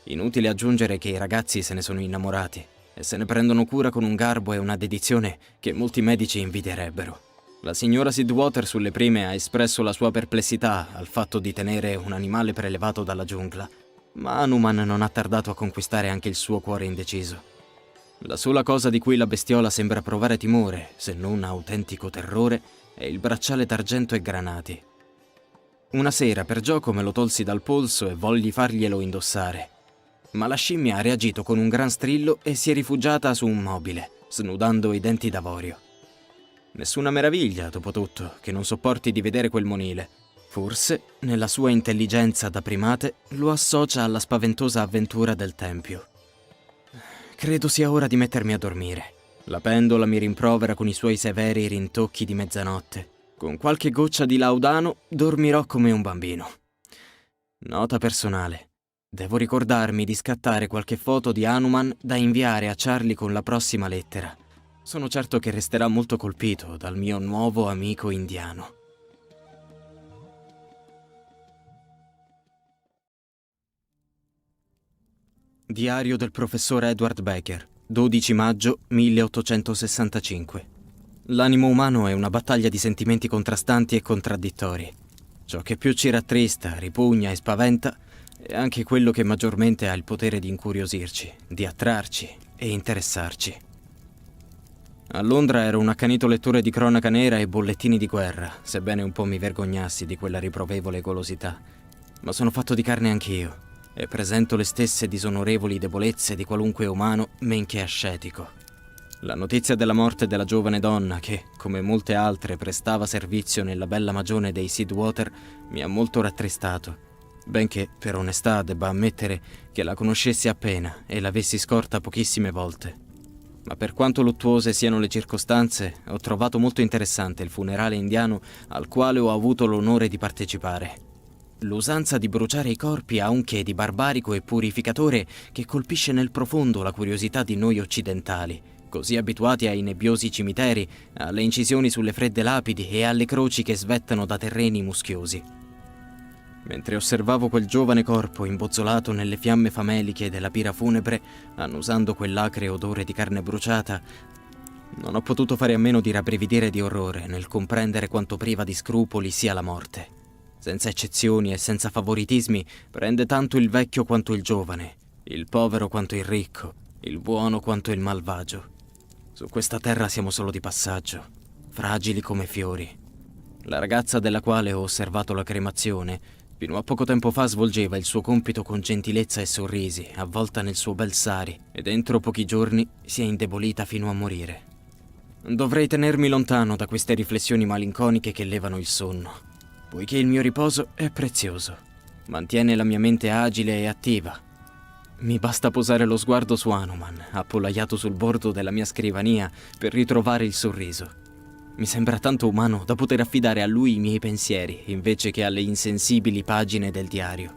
Inutile aggiungere che i ragazzi se ne sono innamorati e se ne prendono cura con un garbo e una dedizione che molti medici invidierebbero. La signora Sidwater sulle prime ha espresso la sua perplessità al fatto di tenere un animale prelevato dalla giungla, ma Hanuman non ha tardato a conquistare anche il suo cuore indeciso. La sola cosa di cui la bestiola sembra provare timore, se non autentico terrore, è il bracciale d'argento e granati. Una sera per gioco me lo tolsi dal polso e volli farglielo indossare, ma la scimmia ha reagito con un gran strillo e si è rifugiata su un mobile, snudando i denti d'avorio. Nessuna meraviglia, dopo tutto, che non sopporti di vedere quel monile. Forse, nella sua intelligenza da primate, lo associa alla spaventosa avventura del tempio. Credo sia ora di mettermi a dormire. La pendola mi rimprovera con i suoi severi rintocchi di mezzanotte. Con qualche goccia di laudano dormirò come un bambino. Nota personale. Devo ricordarmi di scattare qualche foto di Hanuman da inviare a Charlie con la prossima lettera. Sono certo che resterà molto colpito dal mio nuovo amico indiano. Diario del professor Edward Becker, 12 maggio 1865. L'animo umano è una battaglia di sentimenti contrastanti e contraddittori. Ciò che più ci rattrista, ripugna e spaventa è anche quello che maggiormente ha il potere di incuriosirci, di attrarci e interessarci. A Londra ero un accanito lettore di cronaca nera e bollettini di guerra, sebbene un po' mi vergognassi di quella riprovevole golosità. Ma sono fatto di carne anch'io e presento le stesse disonorevoli debolezze di qualunque umano, men che ascetico. La notizia della morte della giovane donna che, come molte altre, prestava servizio nella bella magione dei Sidwater mi ha molto rattristato, benché per onestà debba ammettere che la conoscessi appena e l'avessi scorta pochissime volte. Ma per quanto luttuose siano le circostanze, ho trovato molto interessante il funerale indiano al quale ho avuto l'onore di partecipare. L'usanza di bruciare i corpi ha un che di barbarico e purificatore che colpisce nel profondo la curiosità di noi occidentali, così abituati ai nebbiosi cimiteri, alle incisioni sulle fredde lapidi e alle croci che svettano da terreni muschiosi. Mentre osservavo quel giovane corpo imbozzolato nelle fiamme fameliche della pira funebre, annusando quell'acre odore di carne bruciata, non ho potuto fare a meno di rabbrividire di orrore nel comprendere quanto priva di scrupoli sia la morte. Senza eccezioni e senza favoritismi, prende tanto il vecchio quanto il giovane, il povero quanto il ricco, il buono quanto il malvagio. Su questa terra siamo solo di passaggio, fragili come fiori. La ragazza della quale ho osservato la cremazione, fino a poco tempo fa svolgeva il suo compito con gentilezza e sorrisi, avvolta nel suo bel sari, ed entro pochi giorni si è indebolita fino a morire. Dovrei tenermi lontano da queste riflessioni malinconiche che levano il sonno, poiché il mio riposo è prezioso. Mantiene la mia mente agile e attiva. Mi basta posare lo sguardo su Hanuman, appollaiato sul bordo della mia scrivania, per ritrovare il sorriso. Mi sembra tanto umano da poter affidare a lui i miei pensieri, invece che alle insensibili pagine del diario.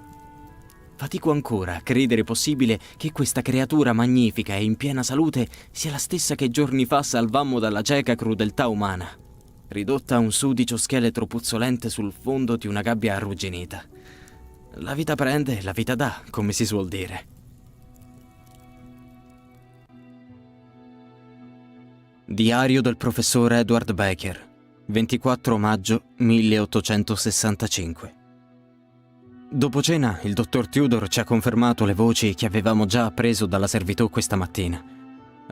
Fatico ancora a credere possibile che questa creatura magnifica e in piena salute sia la stessa che giorni fa salvammo dalla cieca crudeltà umana, ridotta a un sudicio scheletro puzzolente sul fondo di una gabbia arrugginita. La vita prende, la vita dà, come si suol dire. Diario del professor Edward Becker, 24 maggio 1865. Dopo cena, il dottor Tudor ci ha confermato le voci che avevamo già appreso dalla servitù questa mattina.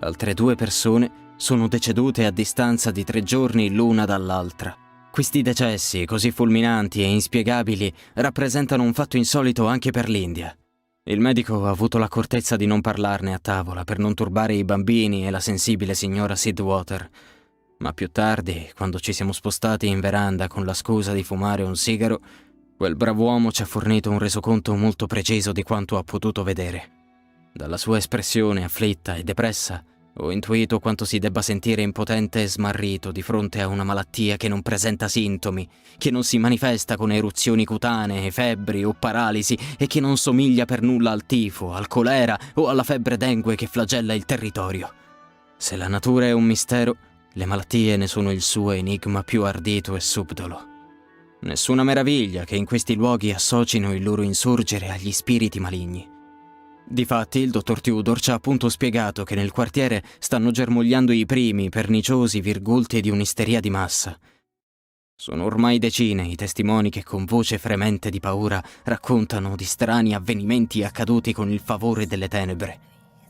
Altre 2 persone sono decedute a distanza di 3 giorni l'una dall'altra, Questi decessi, così fulminanti e inspiegabili, rappresentano un fatto insolito anche per l'India. Il medico ha avuto l'accortezza di non parlarne a tavola per non turbare i bambini e la sensibile signora Sidwater. Ma più tardi, quando ci siamo spostati in veranda con la scusa di fumare un sigaro, quel brav'uomo ci ha fornito un resoconto molto preciso di quanto ha potuto vedere. Dalla sua espressione afflitta e depressa, ho intuito quanto si debba sentire impotente e smarrito di fronte a una malattia che non presenta sintomi, che non si manifesta con eruzioni cutanee, febbri o paralisi e che non somiglia per nulla al tifo, al colera o alla febbre dengue che flagella il territorio. Se la natura è un mistero, le malattie ne sono il suo enigma più ardito e subdolo. Nessuna meraviglia che in questi luoghi associno il loro insorgere agli spiriti maligni. Difatti, il dottor Tudor ci ha appunto spiegato che nel quartiere stanno germogliando i primi, perniciosi virgulti di un'isteria di massa. Sono ormai decine i testimoni che con voce fremente di paura raccontano di strani avvenimenti accaduti con il favore delle tenebre.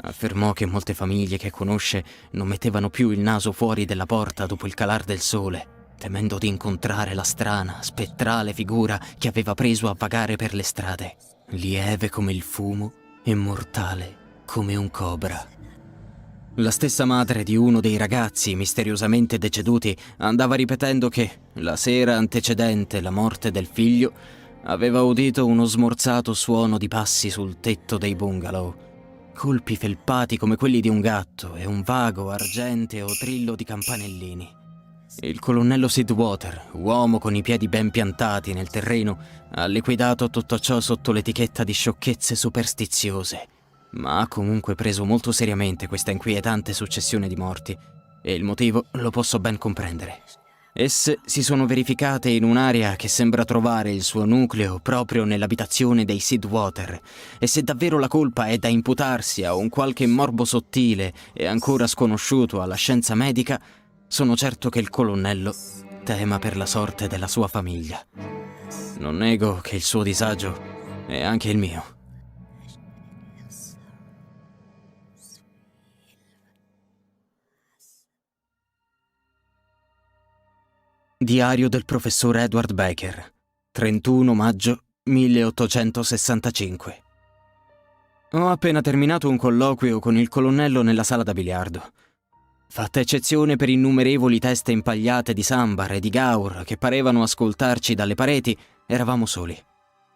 Affermò che molte famiglie che conosce non mettevano più il naso fuori della porta dopo il calar del sole, temendo di incontrare la strana, spettrale figura che aveva preso a vagare per le strade, lieve come il fumo e mortale come un cobra. La stessa madre di uno dei ragazzi misteriosamente deceduti andava ripetendo che, la sera antecedente la morte del figlio, aveva udito uno smorzato suono di passi sul tetto dei bungalow, colpi felpati come quelli di un gatto e un vago, argenteo trillo di campanellini. Il colonnello Sidwater, uomo con i piedi ben piantati nel terreno, ha liquidato tutto ciò sotto l'etichetta di sciocchezze superstiziose, ma ha comunque preso molto seriamente questa inquietante successione di morti, e il motivo lo posso ben comprendere. Esse si sono verificate in un'area che sembra trovare il suo nucleo proprio nell'abitazione dei Sidwater, e se davvero la colpa è da imputarsi a un qualche morbo sottile e ancora sconosciuto alla scienza medica, sono certo che il colonnello tema per la sorte della sua famiglia. Non nego che il suo disagio è anche il mio. Diario del professor Edward Baker, 31 maggio 1865. Ho appena terminato un colloquio con il colonnello nella sala da biliardo. Fatta eccezione per innumerevoli teste impagliate di sambar e di gaur che parevano ascoltarci dalle pareti, eravamo soli.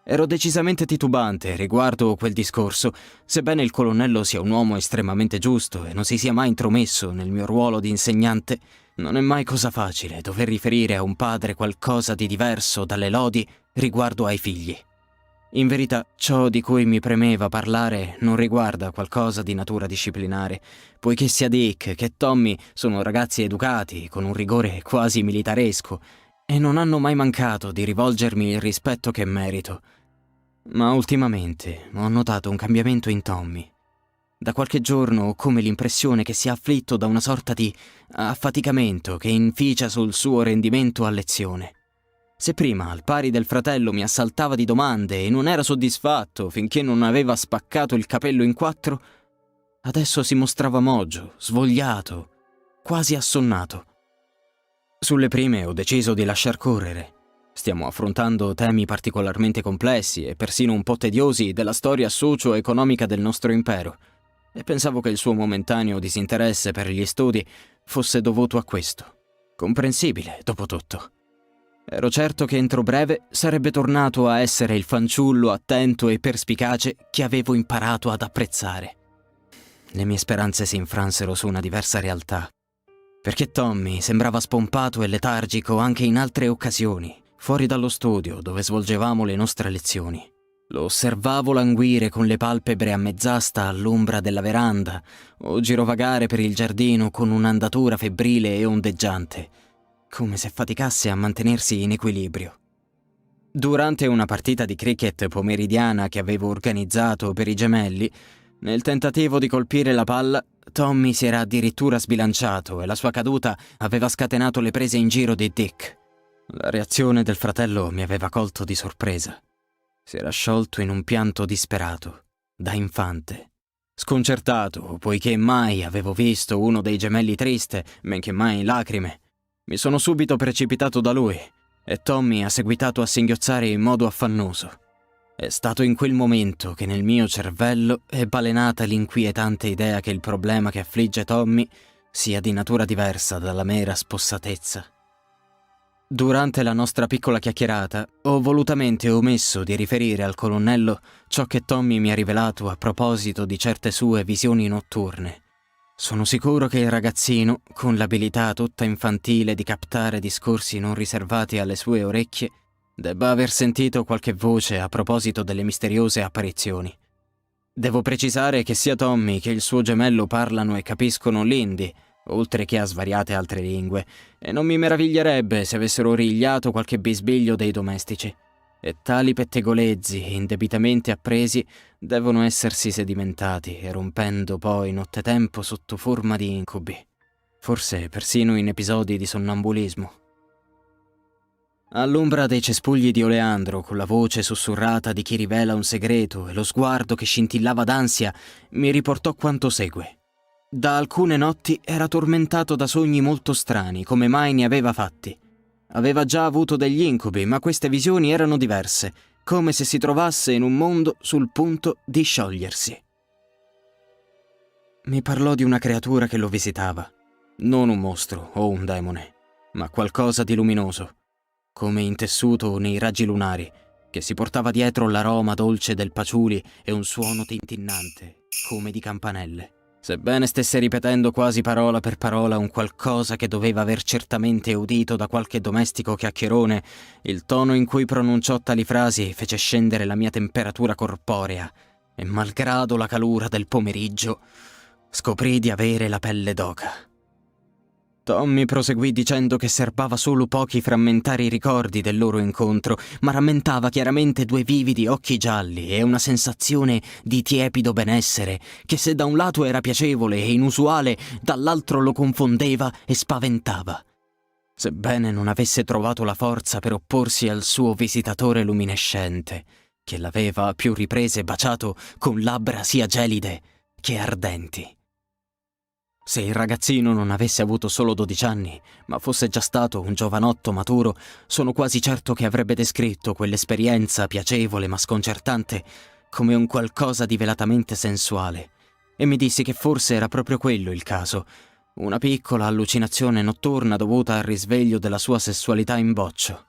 Ero decisamente titubante riguardo quel discorso, sebbene il colonnello sia un uomo estremamente giusto e non si sia mai intromesso nel mio ruolo di insegnante. Non è mai cosa facile dover riferire a un padre qualcosa di diverso dalle lodi riguardo ai figli. In verità, ciò di cui mi premeva parlare non riguarda qualcosa di natura disciplinare, poiché sia Dick che Tommy sono ragazzi educati, con un rigore quasi militaresco, e non hanno mai mancato di rivolgermi il rispetto che merito. Ma ultimamente ho notato un cambiamento in Tommy. Da qualche giorno ho come l'impressione che sia afflitto da una sorta di affaticamento che inficia sul suo rendimento a lezione. Se prima, al pari del fratello, mi assaltava di domande e non era soddisfatto finché non aveva spaccato il capello in quattro, adesso si mostrava mogio, svogliato, quasi assonnato. Sulle prime ho deciso di lasciar correre. Stiamo affrontando temi particolarmente complessi e persino un po' tediosi della storia socio-economica del nostro impero, e pensavo che il suo momentaneo disinteresse per gli studi fosse dovuto a questo. Comprensibile, dopo tutto. Ero certo che entro breve sarebbe tornato a essere il fanciullo attento e perspicace che avevo imparato ad apprezzare. Le mie speranze si infransero su una diversa realtà, perché Tommy sembrava spompato e letargico anche in altre occasioni, fuori dallo studio dove svolgevamo le nostre lezioni. Lo osservavo languire con le palpebre a mezz'asta all'ombra della veranda o girovagare per il giardino con un'andatura febbrile e ondeggiante, come se faticasse a mantenersi in equilibrio. Durante una partita di cricket pomeridiana che avevo organizzato per i gemelli, nel tentativo di colpire la palla, Tommy si era addirittura sbilanciato e la sua caduta aveva scatenato le prese in giro di Dick. La reazione del fratello mi aveva colto di sorpresa. Si era sciolto in un pianto disperato, da infante. Sconcertato, poiché mai avevo visto uno dei gemelli triste, men che mai in lacrime, mi sono subito precipitato da lui e Tommy ha seguitato a singhiozzare in modo affannoso. È stato in quel momento che nel mio cervello è balenata l'inquietante idea che il problema che affligge Tommy sia di natura diversa dalla mera spossatezza. Durante la nostra piccola chiacchierata ho volutamente omesso di riferire al colonnello ciò che Tommy mi ha rivelato a proposito di certe sue visioni notturne. Sono sicuro che il ragazzino, con l'abilità tutta infantile di captare discorsi non riservati alle sue orecchie, debba aver sentito qualche voce a proposito delle misteriose apparizioni. Devo precisare che sia Tommy che il suo gemello parlano e capiscono l'hindi, oltre che a svariate altre lingue, e non mi meraviglierebbe se avessero rigliato qualche bisbiglio dei domestici. E tali pettegolezzi, indebitamente appresi, devono essersi sedimentati, erumpendo poi nottetempo sotto forma di incubi, forse persino in episodi di sonnambulismo. All'ombra dei cespugli di oleandro, con la voce sussurrata di chi rivela un segreto e lo sguardo che scintillava d'ansia, mi riportò quanto segue. Da alcune notti era tormentato da sogni molto strani, come mai ne aveva fatti. Aveva già avuto degli incubi, ma queste visioni erano diverse, come se si trovasse in un mondo sul punto di sciogliersi. Mi parlò di una creatura che lo visitava, non un mostro o un demone, ma qualcosa di luminoso, come intessuto nei raggi lunari, che si portava dietro l'aroma dolce del paciuli e un suono tintinnante, come di campanelle. Sebbene stesse ripetendo quasi parola per parola un qualcosa che doveva aver certamente udito da qualche domestico chiacchierone, il tono in cui pronunciò tali frasi fece scendere la mia temperatura corporea e, malgrado la calura del pomeriggio, scoprì di avere la pelle d'oca. Tommy proseguì dicendo che serbava solo pochi frammentari ricordi del loro incontro, ma rammentava chiaramente due vividi occhi gialli e una sensazione di tiepido benessere che, se da un lato era piacevole e inusuale, dall'altro lo confondeva e spaventava. Sebbene non avesse trovato la forza per opporsi al suo visitatore luminescente, che l'aveva a più riprese baciato con labbra sia gelide che ardenti. Se il ragazzino non avesse avuto solo 12 anni, ma fosse già stato un giovanotto maturo, sono quasi certo che avrebbe descritto quell'esperienza piacevole ma sconcertante come un qualcosa di velatamente sensuale, e mi dissi che forse era proprio quello il caso, una piccola allucinazione notturna dovuta al risveglio della sua sessualità in boccio.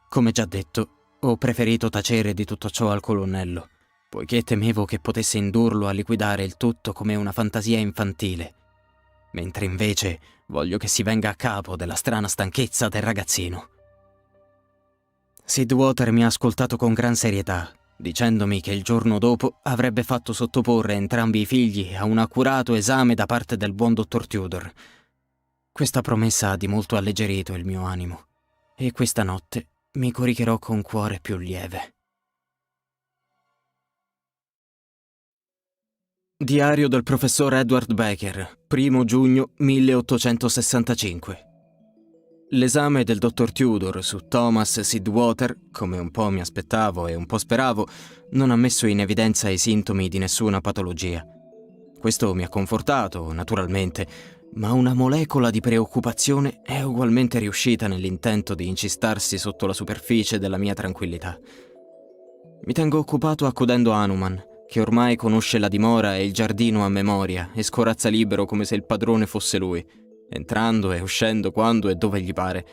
Come già detto, ho preferito tacere di tutto ciò al colonnello, poiché temevo che potesse indurlo a liquidare il tutto come una fantasia infantile, mentre invece voglio che si venga a capo della strana stanchezza del ragazzino. Sidwater mi ha ascoltato con gran serietà, dicendomi che il giorno dopo avrebbe fatto sottoporre entrambi i figli a un accurato esame da parte del buon dottor Tudor. Questa promessa ha di molto alleggerito il mio animo, e questa notte mi coricherò con cuore più lieve. Diario del professor Edward Baker, 1 giugno 1865. L'esame del dottor Tudor su Thomas Sidwater, come un po' mi aspettavo e un po' speravo, non ha messo in evidenza i sintomi di nessuna patologia. Questo mi ha confortato, naturalmente, ma una molecola di preoccupazione è ugualmente riuscita nell'intento di incistarsi sotto la superficie della mia tranquillità. Mi tengo occupato accudendo Hanuman, che ormai conosce la dimora e il giardino a memoria e scorazza libero come se il padrone fosse lui, entrando e uscendo quando e dove gli pare.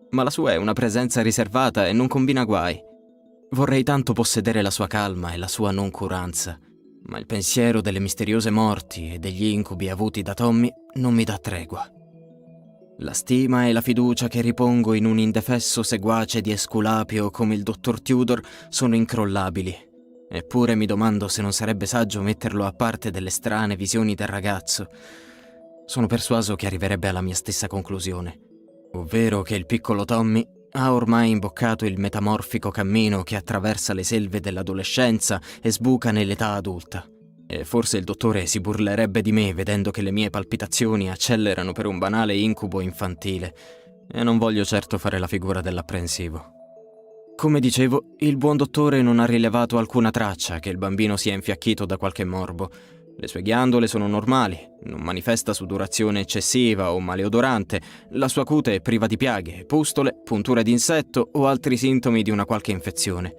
Ma la sua è una presenza riservata e non combina guai. Vorrei tanto possedere la sua calma e la sua noncuranza, ma il pensiero delle misteriose morti e degli incubi avuti da Tommy non mi dà tregua. La stima e la fiducia che ripongo in un indefesso seguace di Esculapio come il dottor Tudor sono incrollabili. Eppure mi domando se non sarebbe saggio metterlo a parte delle strane visioni del ragazzo. Sono persuaso che arriverebbe alla mia stessa conclusione, ovvero che il piccolo Tommy ha ormai imboccato il metamorfico cammino che attraversa le selve dell'adolescenza e sbuca nell'età adulta. E forse il dottore si burlerebbe di me vedendo che le mie palpitazioni accelerano per un banale incubo infantile, e non voglio certo fare la figura dell'apprensivo. Come dicevo, il buon dottore non ha rilevato alcuna traccia che il bambino sia infiacchito da qualche morbo, Le sue ghiandole sono normali, non manifesta sudorazione eccessiva o maleodorante, la sua cute è priva di piaghe, pustole, punture d'insetto o altri sintomi di una qualche infezione.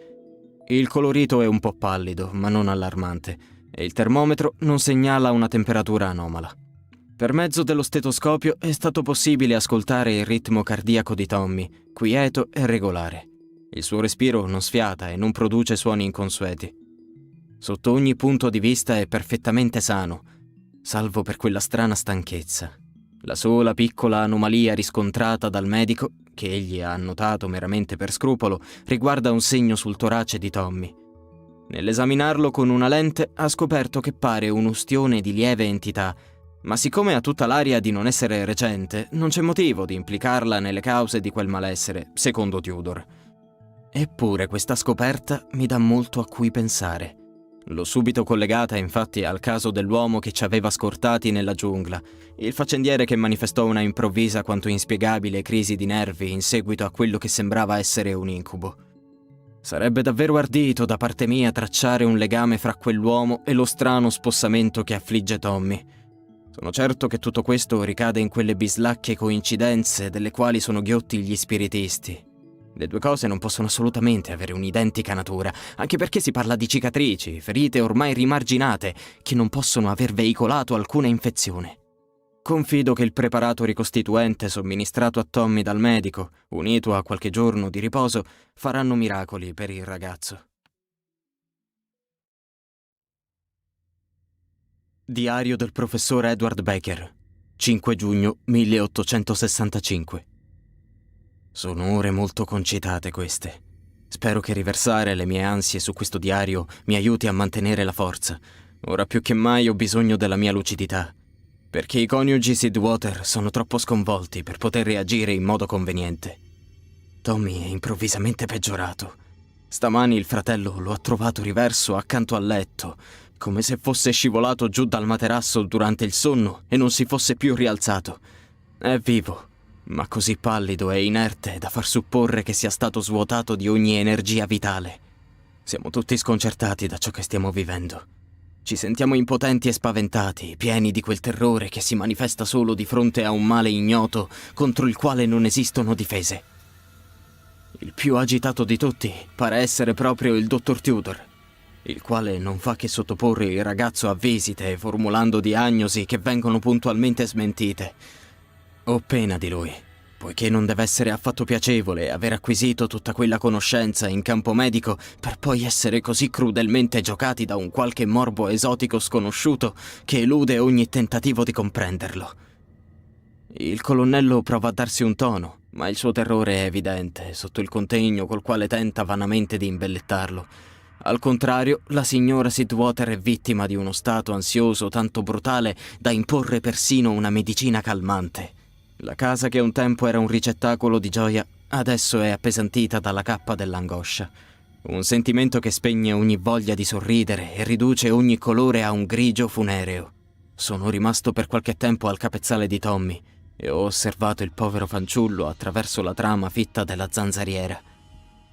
Il colorito è un po' pallido, ma non allarmante, e il termometro non segnala una temperatura anomala. Per mezzo dello stetoscopio è stato possibile ascoltare il ritmo cardiaco di Tommy, quieto e regolare. Il suo respiro non sfiata e non produce suoni inconsueti. Sotto ogni punto di vista è perfettamente sano, salvo per quella strana stanchezza. La sola piccola anomalia riscontrata dal medico, che egli ha annotato meramente per scrupolo, riguarda un segno sul torace di Tommy. Nell'esaminarlo con una lente ha scoperto che pare un'ustione di lieve entità, ma siccome ha tutta l'aria di non essere recente, non c'è motivo di implicarla nelle cause di quel malessere, secondo Tudor. Eppure questa scoperta mi dà molto a cui pensare. L'ho subito collegata infatti al caso dell'uomo che ci aveva scortati nella giungla, il faccendiere che manifestò una improvvisa quanto inspiegabile crisi di nervi in seguito a quello che sembrava essere un incubo. Sarebbe davvero ardito da parte mia tracciare un legame fra quell'uomo e lo strano spossamento che affligge Tommy. Sono certo che tutto questo ricade in quelle bislacche coincidenze delle quali sono ghiotti gli spiritisti. Le due cose non possono assolutamente avere un'identica natura, anche perché si parla di cicatrici, ferite ormai rimarginate, che non possono aver veicolato alcuna infezione. Confido che il preparato ricostituente somministrato a Tommy dal medico, unito a qualche giorno di riposo, faranno miracoli per il ragazzo. Diario del professor Edward Baker, 5 giugno 1865. Sono ore molto concitate queste. Spero che riversare le mie ansie su questo diario mi aiuti a mantenere la forza. Ora più che mai ho bisogno della mia lucidità, perché i coniugi Sidwater sono troppo sconvolti per poter reagire in modo conveniente. Tommy è improvvisamente peggiorato. Stamani il fratello lo ha trovato riverso accanto al letto, come se fosse scivolato giù dal materasso durante il sonno e non si fosse più rialzato. È vivo, ma così pallido e inerte da far supporre che sia stato svuotato di ogni energia vitale. Siamo tutti sconcertati da ciò che stiamo vivendo. Ci sentiamo impotenti e spaventati, pieni di quel terrore che si manifesta solo di fronte a un male ignoto contro il quale non esistono difese. Il più agitato di tutti pare essere proprio il dottor Tudor, il quale non fa che sottoporre il ragazzo a visite, formulando diagnosi che vengono puntualmente smentite. Ho pena di lui, poiché non deve essere affatto piacevole aver acquisito tutta quella conoscenza in campo medico per poi essere così crudelmente giocati da un qualche morbo esotico sconosciuto che elude ogni tentativo di comprenderlo. Il colonnello prova a darsi un tono, ma il suo terrore è evidente sotto il contegno col quale tenta vanamente di imbellettarlo. Al contrario, la signora Sidwater è vittima di uno stato ansioso tanto brutale da imporre persino una medicina calmante. La casa che un tempo era un ricettacolo di gioia, adesso è appesantita dalla cappa dell'angoscia. Un sentimento che spegne ogni voglia di sorridere e riduce ogni colore a un grigio funereo. Sono rimasto per qualche tempo al capezzale di Tommy e ho osservato il povero fanciullo attraverso la trama fitta della zanzariera.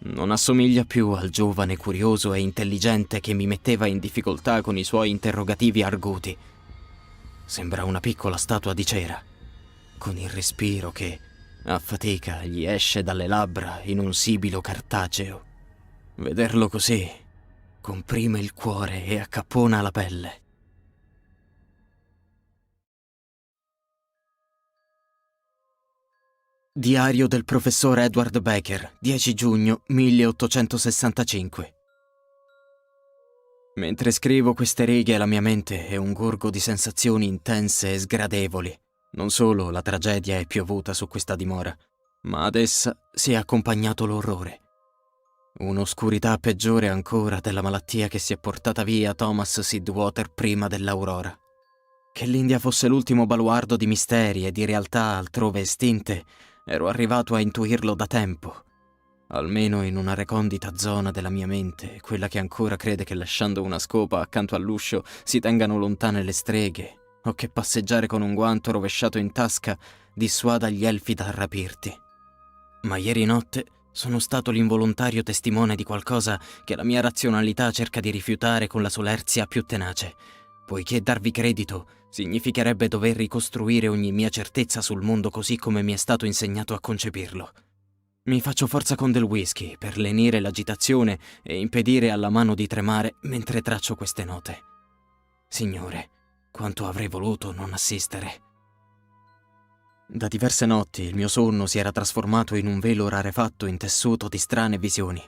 Non assomiglia più al giovane curioso e intelligente che mi metteva in difficoltà con i suoi interrogativi arguti. Sembra una piccola statua di cera, con il respiro che, a fatica, gli esce dalle labbra in un sibilo cartaceo. Vederlo così comprime il cuore e accappona la pelle. Diario del professor Edward Baker, 10 giugno 1865. Mentre scrivo queste righe la mia mente è un gorgo di sensazioni intense e sgradevoli. Non solo la tragedia è piovuta su questa dimora, ma ad essa si è accompagnato l'orrore. Un'oscurità peggiore ancora della malattia che si è portata via Thomas Sidwater prima dell'aurora. Che l'India fosse l'ultimo baluardo di misteri e di realtà altrove estinte, ero arrivato a intuirlo da tempo. Almeno in una recondita zona della mia mente, quella che ancora crede che lasciando una scopa accanto all'uscio si tengano lontane le streghe, o che passeggiare con un guanto rovesciato in tasca dissuada gli elfi dal rapirti. Ma ieri notte sono stato l'involontario testimone di qualcosa che la mia razionalità cerca di rifiutare con la solerzia più tenace. poiché darvi credito significherebbe dover ricostruire ogni mia certezza sul mondo così come mi è stato insegnato a concepirlo. Mi faccio forza con del whisky per lenire l'agitazione e impedire alla mano di tremare mentre traccio queste note. Signore, quanto avrei voluto non assistere. Da diverse notti il mio sonno si era trasformato in un velo rarefatto intessuto di strane visioni.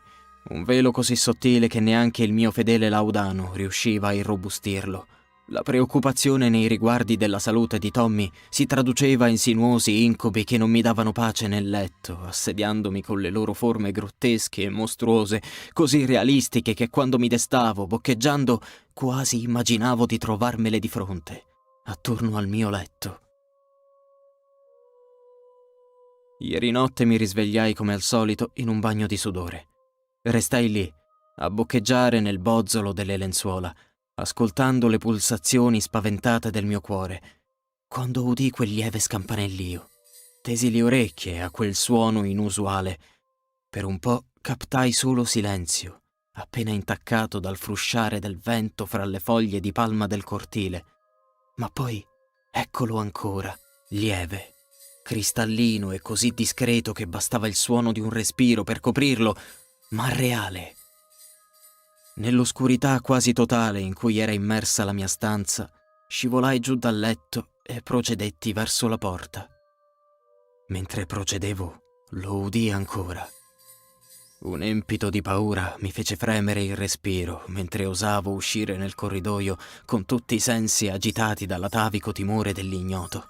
Un velo così sottile che neanche il mio fedele Laudano riusciva a irrobustirlo. La preoccupazione nei riguardi della salute di Tommy si traduceva in sinuosi incubi che non mi davano pace nel letto, assediandomi con le loro forme grottesche e mostruose, così realistiche che quando mi destavo, boccheggiando, quasi immaginavo di trovarmele di fronte, attorno al mio letto. Ieri notte mi risvegliai come al solito in un bagno di sudore. Restai lì, a boccheggiare nel bozzolo delle lenzuola, ascoltando le pulsazioni spaventate del mio cuore, quando udii quel lieve scampanellio. Tesi le orecchie a quel suono inusuale. Per un po' captai solo silenzio, appena intaccato dal frusciare del vento fra le foglie di palma del cortile. Ma poi eccolo ancora, lieve, cristallino e così discreto che bastava il suono di un respiro per coprirlo, ma reale. Nell'oscurità quasi totale in cui era immersa la mia stanza, scivolai giù dal letto e procedetti verso la porta. Mentre procedevo, lo udii ancora. Un empito di paura mi fece fremere il respiro mentre osavo uscire nel corridoio con tutti i sensi agitati dall'atavico timore dell'ignoto.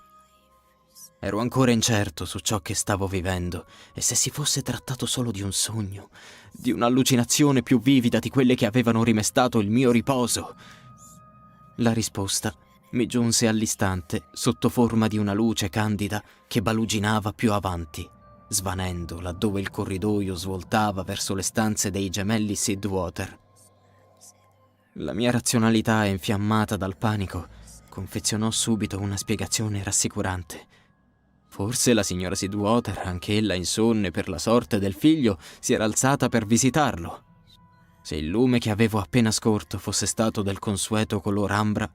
Ero ancora incerto su ciò che stavo vivendo e se si fosse trattato solo di un sogno, di un'allucinazione più vivida di quelle che avevano rimestato il mio riposo. La risposta mi giunse all'istante sotto forma di una luce candida che baluginava più avanti, svanendo laddove il corridoio svoltava verso le stanze dei gemelli Sidwater. La mia razionalità, infiammata dal panico, confezionò subito una spiegazione rassicurante. Forse la signora Sidwater, anch'ella insonne per la sorte del figlio, si era alzata per visitarlo. Se il lume che avevo appena scorto fosse stato del consueto color ambra,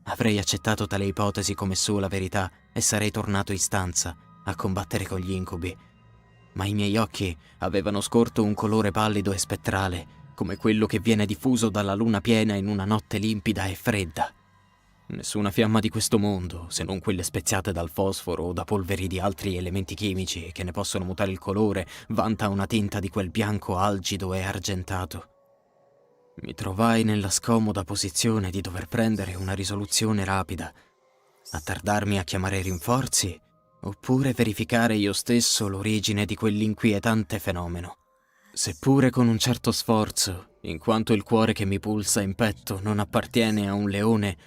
avrei accettato tale ipotesi come sola verità e sarei tornato in stanza a combattere con gli incubi. Ma i miei occhi avevano scorto un colore pallido e spettrale, come quello che viene diffuso dalla luna piena in una notte limpida e fredda. Nessuna fiamma di questo mondo, se non quelle speziate dal fosforo o da polveri di altri elementi chimici che ne possono mutare il colore, vanta una tinta di quel bianco algido e argentato. Mi trovai nella scomoda posizione di dover prendere una risoluzione rapida, attardarmi a chiamare rinforzi, oppure verificare io stesso l'origine di quell'inquietante fenomeno. Seppure con un certo sforzo, in quanto il cuore che mi pulsa in petto non appartiene a un leone,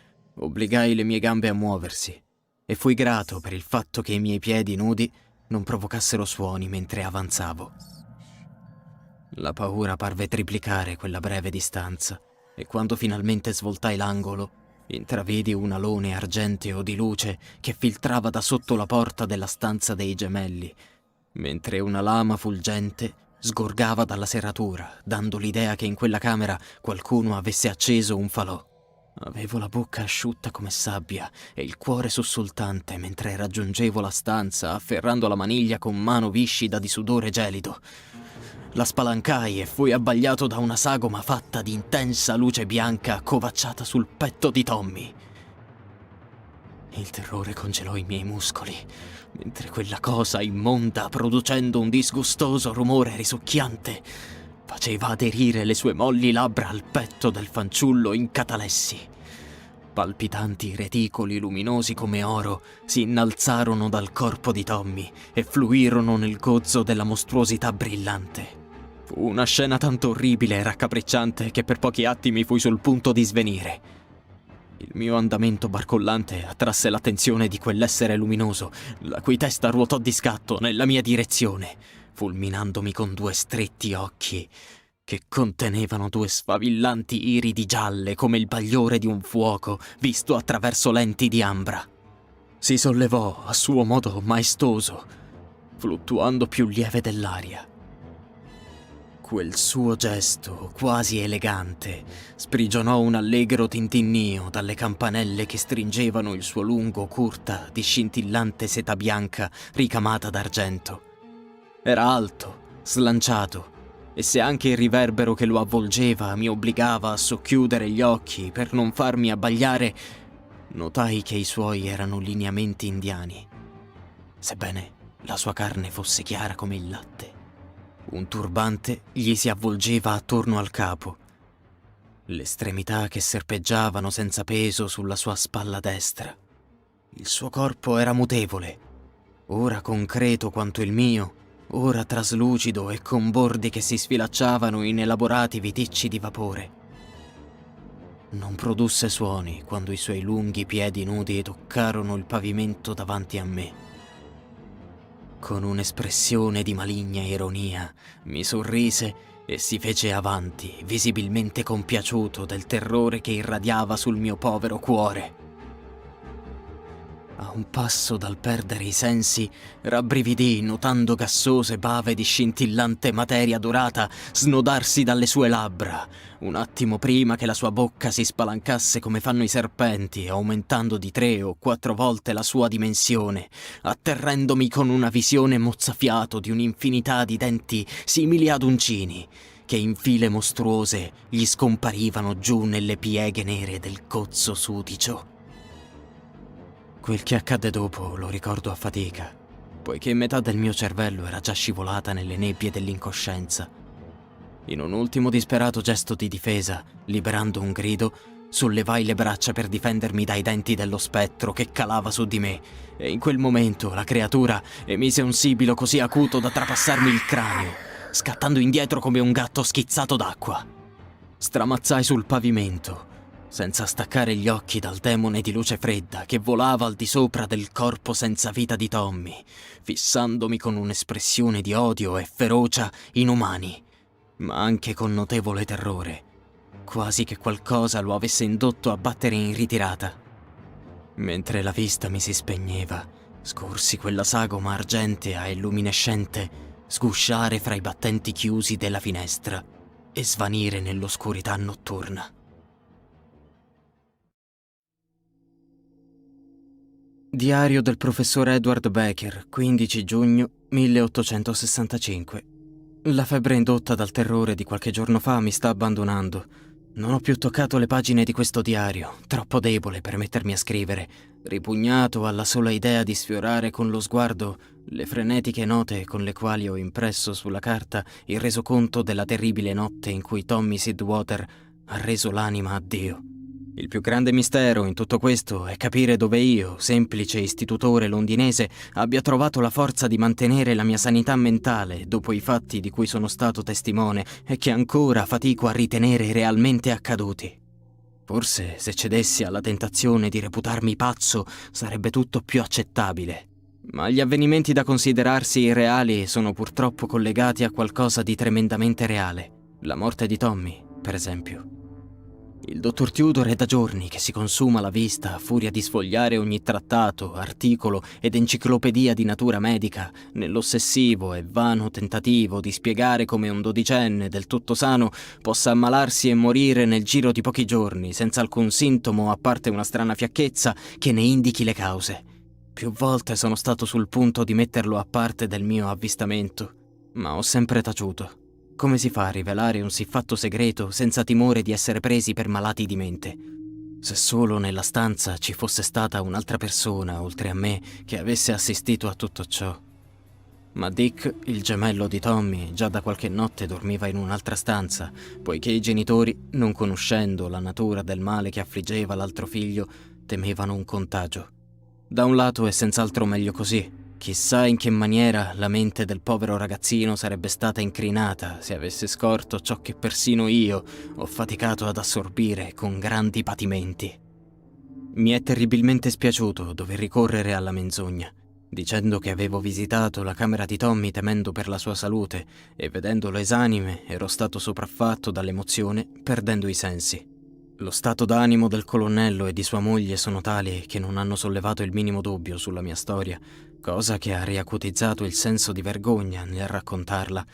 obbligai le mie gambe a muoversi e fui grato per il fatto che i miei piedi nudi non provocassero suoni mentre avanzavo. La paura parve triplicare quella breve distanza e quando finalmente svoltai l'angolo, intravidi un alone argenteo di luce che filtrava da sotto la porta della stanza dei gemelli, mentre una lama fulgente sgorgava dalla serratura, dando l'idea che in quella camera qualcuno avesse acceso un falò. Avevo la bocca asciutta come sabbia e il cuore sussultante mentre raggiungevo la stanza, afferrando la maniglia con mano viscida di sudore gelido. La spalancai e fui abbagliato da una sagoma fatta di intensa luce bianca accovacciata sul petto di Tommy. Il terrore congelò i miei muscoli, mentre quella cosa immonda, producendo un disgustoso rumore risucchiante, faceva aderire le sue molli labbra al petto del fanciullo in catalessi. Palpitanti reticoli luminosi come oro si innalzarono dal corpo di Tommy e fluirono nel gozzo della mostruosità brillante. Fu una scena tanto orribile e raccapricciante che per pochi attimi fui sul punto di svenire. Il mio andamento barcollante attrasse l'attenzione di quell'essere luminoso, la cui testa ruotò di scatto nella mia direzione, fulminandomi con due stretti occhi che contenevano due sfavillanti iridi gialle come il bagliore di un fuoco visto attraverso lenti di ambra. Si sollevò a suo modo maestoso, fluttuando più lieve dell'aria. Quel suo gesto, quasi elegante, sprigionò un allegro tintinnio dalle campanelle che stringevano il suo lungo curta di scintillante seta bianca ricamata d'argento. Era alto, slanciato, e se anche il riverbero che lo avvolgeva mi obbligava a socchiudere gli occhi per non farmi abbagliare, notai che i suoi erano lineamenti indiani, sebbene la sua carne fosse chiara come il latte. Un turbante gli si avvolgeva attorno al capo, le estremità che serpeggiavano senza peso sulla sua spalla destra. Il suo corpo era mutevole, ora concreto quanto il mio, ora traslucido e con bordi che si sfilacciavano in elaborati viticci di vapore. Non produsse suoni quando i suoi lunghi piedi nudi toccarono il pavimento davanti a me. Con un'espressione di maligna ironia mi sorrise e si fece avanti, visibilmente compiaciuto del terrore che irradiava sul mio povero cuore. A un passo dal perdere i sensi, rabbrividii notando gassose bave di scintillante materia dorata snodarsi dalle sue labbra, un attimo prima che la sua bocca si spalancasse come fanno i serpenti, aumentando di 3 o 4 volte la sua dimensione, atterrendomi con una visione mozzafiato di un'infinità di denti simili ad uncini, che in file mostruose gli scomparivano giù nelle pieghe nere del cozzo sudicio. Quel che accadde dopo lo ricordo a fatica, poiché metà del mio cervello era già scivolata nelle nebbie dell'incoscienza. In un ultimo disperato gesto di difesa, liberando un grido, sollevai le braccia per difendermi dai denti dello spettro che calava su di me, e in quel momento la creatura emise un sibilo così acuto da trapassarmi il cranio, scattando indietro come un gatto schizzato d'acqua. Stramazzai sul pavimento, senza staccare gli occhi dal demone di luce fredda che volava al di sopra del corpo senza vita di Tommy, fissandomi con un'espressione di odio e ferocia inumani, ma anche con notevole terrore, quasi che qualcosa lo avesse indotto a battere in ritirata. Mentre la vista mi si spegneva, scorsi quella sagoma argentea e luminescente sgusciare fra i battenti chiusi della finestra e svanire nell'oscurità notturna. Diario del professor Edward Becker, 15 giugno 1865. La febbre indotta dal terrore di qualche giorno fa mi sta abbandonando. Non ho più toccato le pagine di questo diario, troppo debole per mettermi a scrivere, ripugnato alla sola idea di sfiorare con lo sguardo le frenetiche note con le quali ho impresso sulla carta il resoconto della terribile notte in cui Tommy Sidwater ha reso l'anima a Dio. Il più grande mistero in tutto questo è capire dove io, semplice istitutore londinese, abbia trovato la forza di mantenere la mia sanità mentale dopo i fatti di cui sono stato testimone e che ancora fatico a ritenere realmente accaduti. Forse se cedessi alla tentazione di reputarmi pazzo sarebbe tutto più accettabile. Ma gli avvenimenti da considerarsi irreali sono purtroppo collegati a qualcosa di tremendamente reale. La morte di Tommy, per esempio. Il dottor Tudor è da giorni che si consuma la vista a furia di sfogliare ogni trattato, articolo ed enciclopedia di natura medica nell'ossessivo e vano tentativo di spiegare come un dodicenne del tutto sano possa ammalarsi e morire nel giro di pochi giorni senza alcun sintomo a parte una strana fiacchezza che ne indichi le cause. Più volte sono stato sul punto di metterlo a parte del mio avvistamento, ma ho sempre taciuto. Come si fa a rivelare un siffatto segreto senza timore di essere presi per malati di mente? Se solo nella stanza ci fosse stata un'altra persona, oltre a me, che avesse assistito a tutto ciò. Ma Dick, il gemello di Tommy, già da qualche notte dormiva in un'altra stanza, poiché i genitori, non conoscendo la natura del male che affliggeva l'altro figlio, temevano un contagio. Da un lato è senz'altro meglio così. Chissà in che maniera la mente del povero ragazzino sarebbe stata incrinata se avesse scorto ciò che persino io ho faticato ad assorbire con grandi patimenti. Mi è terribilmente spiaciuto dover ricorrere alla menzogna, dicendo che avevo visitato la camera di Tommy temendo per la sua salute e vedendolo esanime ero stato sopraffatto dall'emozione, perdendo i sensi. Lo stato d'animo del colonnello e di sua moglie sono tali che non hanno sollevato il minimo dubbio sulla mia storia, cosa che ha riacutizzato il senso di vergogna nel raccontarla.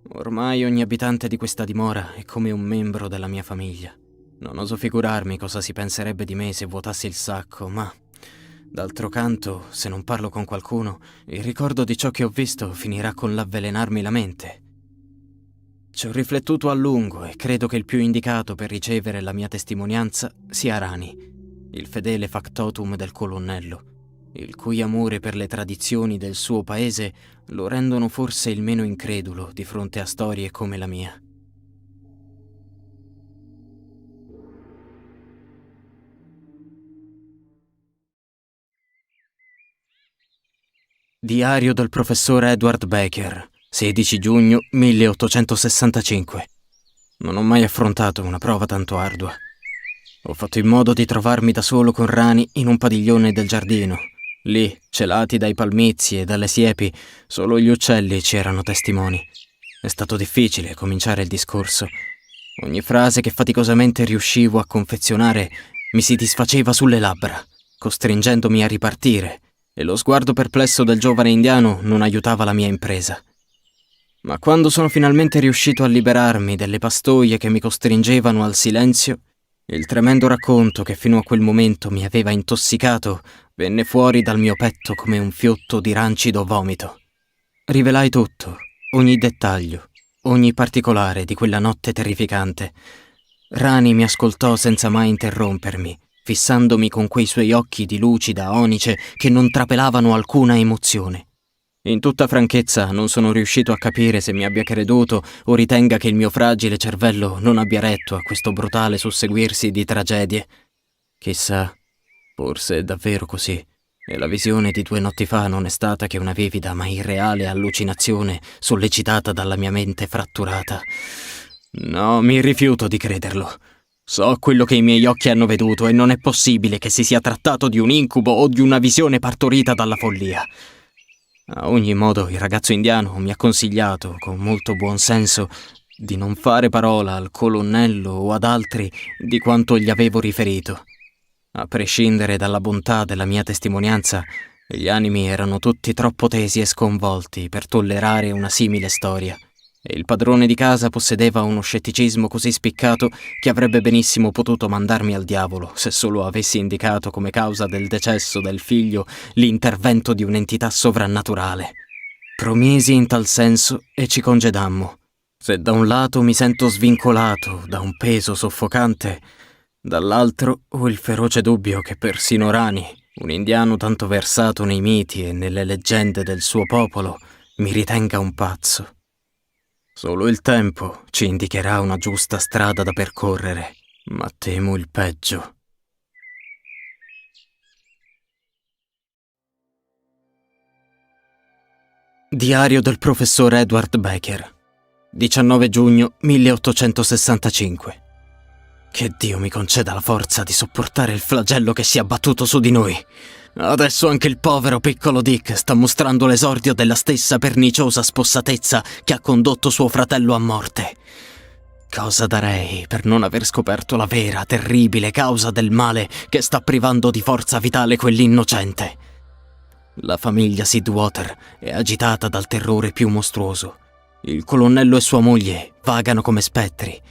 Ormai ogni abitante di questa dimora è come un membro della mia famiglia. Non oso figurarmi cosa si penserebbe di me se vuotassi il sacco, ma d'altro canto, se non parlo con qualcuno, il ricordo di ciò che ho visto finirà con l'avvelenarmi la mente. Ci ho riflettuto a lungo e credo che il più indicato per ricevere la mia testimonianza sia Rani, il fedele factotum del colonnello, il cui amore per le tradizioni del suo paese lo rendono forse il meno incredulo di fronte a storie come la mia. Diario del professor Edward Baker, 16 giugno 1865. Non ho mai affrontato una prova tanto ardua. Ho fatto in modo di trovarmi da solo con Rani in un padiglione del giardino. Lì, celati dai palmizi e dalle siepi, solo gli uccelli ci erano testimoni. È stato difficile cominciare il discorso. Ogni frase che faticosamente riuscivo a confezionare mi si disfaceva sulle labbra, costringendomi a ripartire, e lo sguardo perplesso del giovane indiano non aiutava la mia impresa. Ma quando sono finalmente riuscito a liberarmi delle pastoie che mi costringevano al silenzio, il tremendo racconto che fino a quel momento mi aveva intossicato venne fuori dal mio petto come un fiotto di rancido vomito. Rivelai tutto, ogni dettaglio, ogni particolare di quella notte terrificante. Rani mi ascoltò senza mai interrompermi, fissandomi con quei suoi occhi di lucida onice che non trapelavano alcuna emozione. In tutta franchezza non sono riuscito a capire se mi abbia creduto o ritenga che il mio fragile cervello non abbia retto a questo brutale susseguirsi di tragedie. Chissà, forse è davvero così, e la visione di 2 notti fa non è stata che una vivida ma irreale allucinazione sollecitata dalla mia mente fratturata. No, mi rifiuto di crederlo. So quello che i miei occhi hanno veduto e non è possibile che si sia trattato di un incubo o di una visione partorita dalla follia. A ogni modo, il ragazzo indiano mi ha consigliato, con molto buon senso, di non fare parola al colonnello o ad altri di quanto gli avevo riferito. A prescindere dalla bontà della mia testimonianza, gli animi erano tutti troppo tesi e sconvolti per tollerare una simile storia, e il padrone di casa possedeva uno scetticismo così spiccato che avrebbe benissimo potuto mandarmi al diavolo se solo avessi indicato come causa del decesso del figlio l'intervento di un'entità sovrannaturale. Promisi in tal senso e ci congedammo. Se da un lato mi sento svincolato da un peso soffocante, dall'altro ho il feroce dubbio che persino Rani, un indiano tanto versato nei miti e nelle leggende del suo popolo, mi ritenga un pazzo. Solo il tempo ci indicherà una giusta strada da percorrere, ma temo il peggio. Diario del professor Edward Baker, 19 giugno 1865. Che Dio mi conceda la forza di sopportare il flagello che si è abbattuto su di noi. Adesso anche il povero piccolo Dick sta mostrando l'esordio della stessa perniciosa spossatezza che ha condotto suo fratello a morte. Cosa darei per non aver scoperto la vera, terribile causa del male che sta privando di forza vitale quell'innocente. La famiglia Sidwater è agitata dal terrore più mostruoso. Il colonnello e sua moglie vagano come spettri,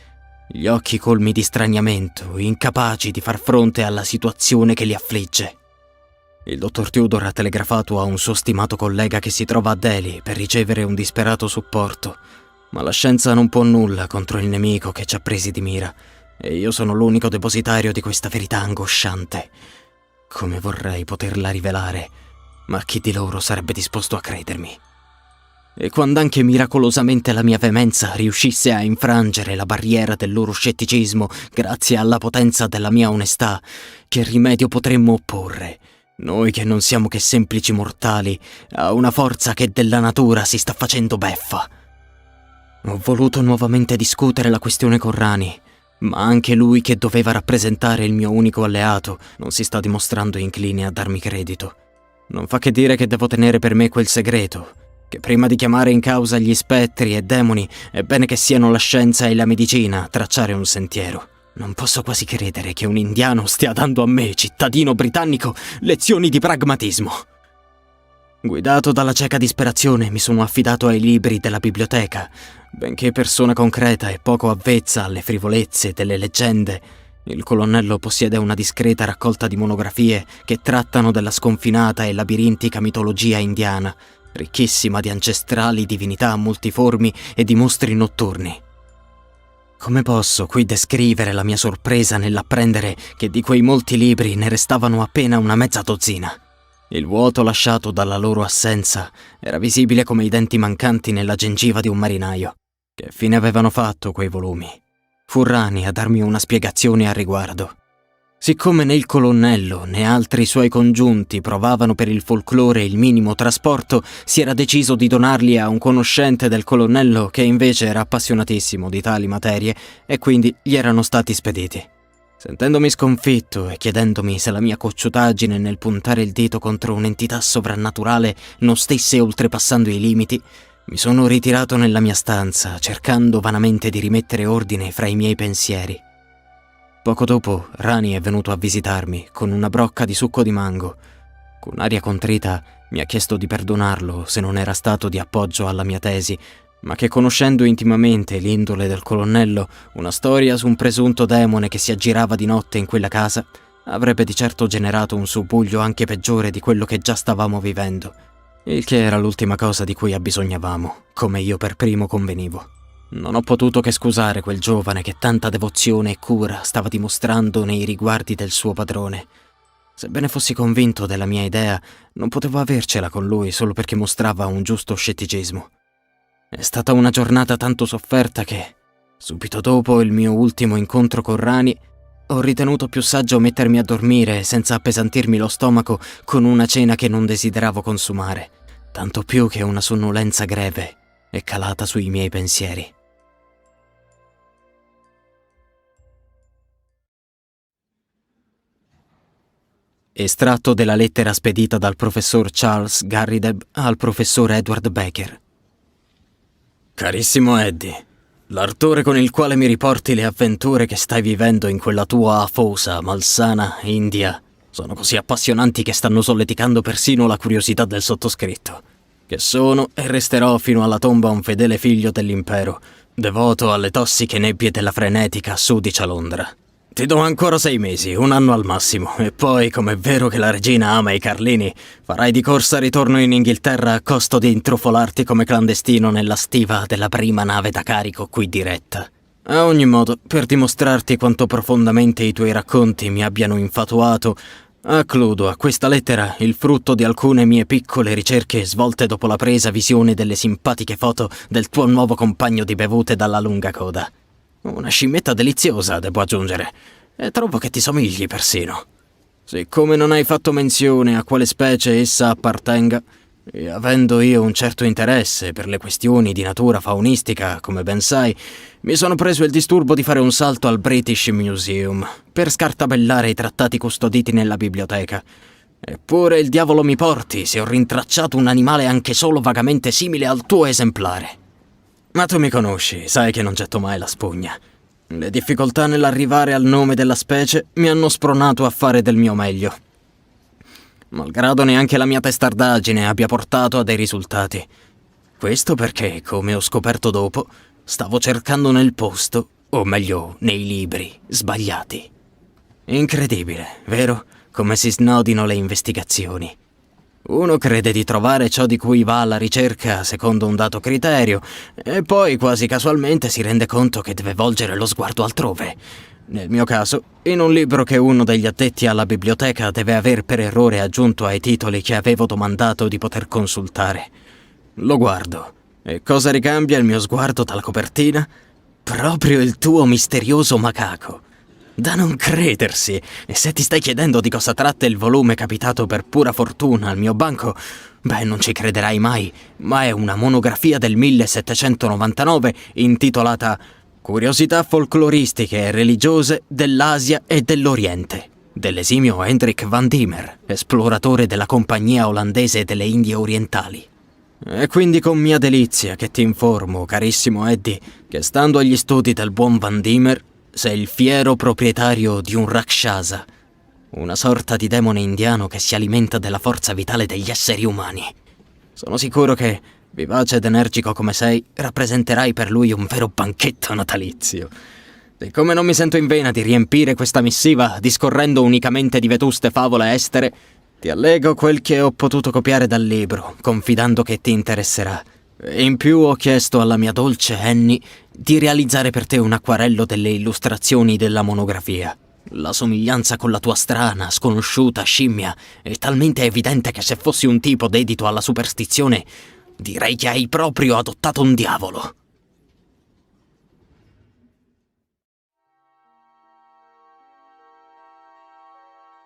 gli occhi colmi di straniamento, incapaci di far fronte alla situazione che li affligge. Il dottor Tudor ha telegrafato a un suo stimato collega che si trova a Delhi per ricevere un disperato supporto, ma la scienza non può nulla contro il nemico che ci ha presi di mira, e io sono l'unico depositario di questa verità angosciante. Come vorrei poterla rivelare, ma chi di loro sarebbe disposto a credermi? E quando anche miracolosamente la mia veemenza riuscisse a infrangere la barriera del loro scetticismo grazie alla potenza della mia onestà, che rimedio potremmo opporre, noi che non siamo che semplici mortali, a una forza che della natura si sta facendo beffa? Ho voluto nuovamente discutere la questione con Rani, ma anche lui, che doveva rappresentare il mio unico alleato, non si sta dimostrando incline a darmi credito. Non fa che dire che devo tenere per me quel segreto, che prima di chiamare in causa gli spettri e demoni è bene che siano la scienza e la medicina a tracciare un sentiero. Non posso quasi credere che un indiano stia dando a me, cittadino britannico, lezioni di pragmatismo. Guidato dalla cieca disperazione, mi sono affidato ai libri della biblioteca, Benché persona concreta e poco avvezza alle frivolezze delle leggende, il colonnello possiede una discreta raccolta di monografie che trattano della sconfinata e labirintica mitologia indiana, ricchissima di ancestrali divinità multiformi e di mostri notturni. Come posso qui descrivere la mia sorpresa nell'apprendere che di quei molti libri ne restavano appena una mezza dozzina? Il vuoto lasciato dalla loro assenza era visibile come i denti mancanti nella gengiva di un marinaio. Che fine avevano fatto quei volumi? Fu Rani a darmi una spiegazione al riguardo. Siccome né il colonnello né altri suoi congiunti provavano per il folklore il minimo trasporto, si era deciso di donarli a un conoscente del colonnello che invece era appassionatissimo di tali materie e quindi gli erano stati spediti. Sentendomi sconfitto e chiedendomi se la mia cocciutaggine nel puntare il dito contro un'entità sovrannaturale non stesse oltrepassando i limiti, mi sono ritirato nella mia stanza, cercando vanamente di rimettere ordine fra i miei pensieri. Poco dopo, Rani è venuto a visitarmi con una brocca di succo di mango. Con aria contrita mi ha chiesto di perdonarlo se non era stato di appoggio alla mia tesi, ma che conoscendo intimamente l'indole del colonnello, una storia su un presunto demone che si aggirava di notte in quella casa avrebbe di certo generato un subbuglio anche peggiore di quello che già stavamo vivendo, il che era l'ultima cosa di cui abbisognavamo, come io per primo convenivo. Non ho potuto che scusare quel giovane che tanta devozione e cura stava dimostrando nei riguardi del suo padrone. Sebbene fossi convinto della mia idea, non potevo avercela con lui solo perché mostrava un giusto scetticismo. È stata una giornata tanto sofferta che, subito dopo il mio ultimo incontro con Rani, ho ritenuto più saggio mettermi a dormire senza appesantirmi lo stomaco con una cena che non desideravo consumare, tanto più che una sonnolenza greve è calata sui miei pensieri. Estratto della lettera spedita dal professor Charles Garrideb al professor Edward Becker. Carissimo Eddie, l'ardore con il quale mi riporti le avventure che stai vivendo in quella tua afosa, malsana India sono così appassionanti che stanno solleticando persino la curiosità del sottoscritto, che sono e resterò fino alla tomba un fedele figlio dell'impero, devoto alle tossiche nebbie della frenetica sudicia Londra. Ti do ancora 6 mesi, 1 anno al massimo, e poi, come è vero che la regina ama i Carlini, farai di corsa ritorno in Inghilterra a costo di intrufolarti come clandestino nella stiva della prima nave da carico qui diretta. A ogni modo, per dimostrarti quanto profondamente i tuoi racconti mi abbiano infatuato, accludo a questa lettera il frutto di alcune mie piccole ricerche svolte dopo la presa visione delle simpatiche foto del tuo nuovo compagno di bevute dalla lunga coda. Una scimmetta deliziosa, devo aggiungere, e trovo che ti somigli persino. Siccome non hai fatto menzione a quale specie essa appartenga, e avendo io un certo interesse per le questioni di natura faunistica, come ben sai, mi sono preso il disturbo di fare un salto al British Museum per scartabellare i trattati custoditi nella biblioteca. Eppure il diavolo mi porti se ho rintracciato un animale anche solo vagamente simile al tuo esemplare. Ma tu mi conosci, sai che non getto mai la spugna. Le difficoltà nell'arrivare al nome della specie mi hanno spronato a fare del mio meglio, malgrado neanche la mia testardaggine abbia portato a dei risultati. Questo perché, come ho scoperto dopo, stavo cercando nel posto, o meglio, nei libri, sbagliati. Incredibile, vero? Come si snodino le investigazioni. Uno crede di trovare ciò di cui va alla ricerca secondo un dato criterio, e poi quasi casualmente si rende conto che deve volgere lo sguardo altrove. Nel mio caso, in un libro che uno degli addetti alla biblioteca deve aver per errore aggiunto ai titoli che avevo domandato di poter consultare. Lo guardo, e cosa ricambia il mio sguardo dalla copertina? Proprio il tuo misterioso macaco. Da non credersi, e se ti stai chiedendo di cosa tratta il volume capitato per pura fortuna al mio banco, beh, non ci crederai mai, ma è una monografia del 1799 intitolata Curiosità folcloristiche e religiose dell'Asia e dell'Oriente, dell'esimio Hendrik van Diemer, esploratore della Compagnia Olandese delle Indie Orientali. È quindi con mia delizia che ti informo, carissimo Eddie, che stando agli studi del buon Van Diemer, sei il fiero proprietario di un Rakshasa, una sorta di demone indiano che si alimenta della forza vitale degli esseri umani. Sono sicuro che, Vivace ed energico come sei, rappresenterai per lui un vero banchetto natalizio. Siccome non mi sento in vena di riempire questa missiva discorrendo unicamente di vetuste favole estere, ti allego quel che ho potuto copiare dal libro, confidando che ti interesserà. E in più ho chiesto alla mia dolce Annie di realizzare per te un acquarello delle illustrazioni della monografia. La somiglianza con la tua strana, sconosciuta scimmia è talmente evidente che se fossi un tipo dedito alla superstizione, direi che hai proprio adottato un diavolo.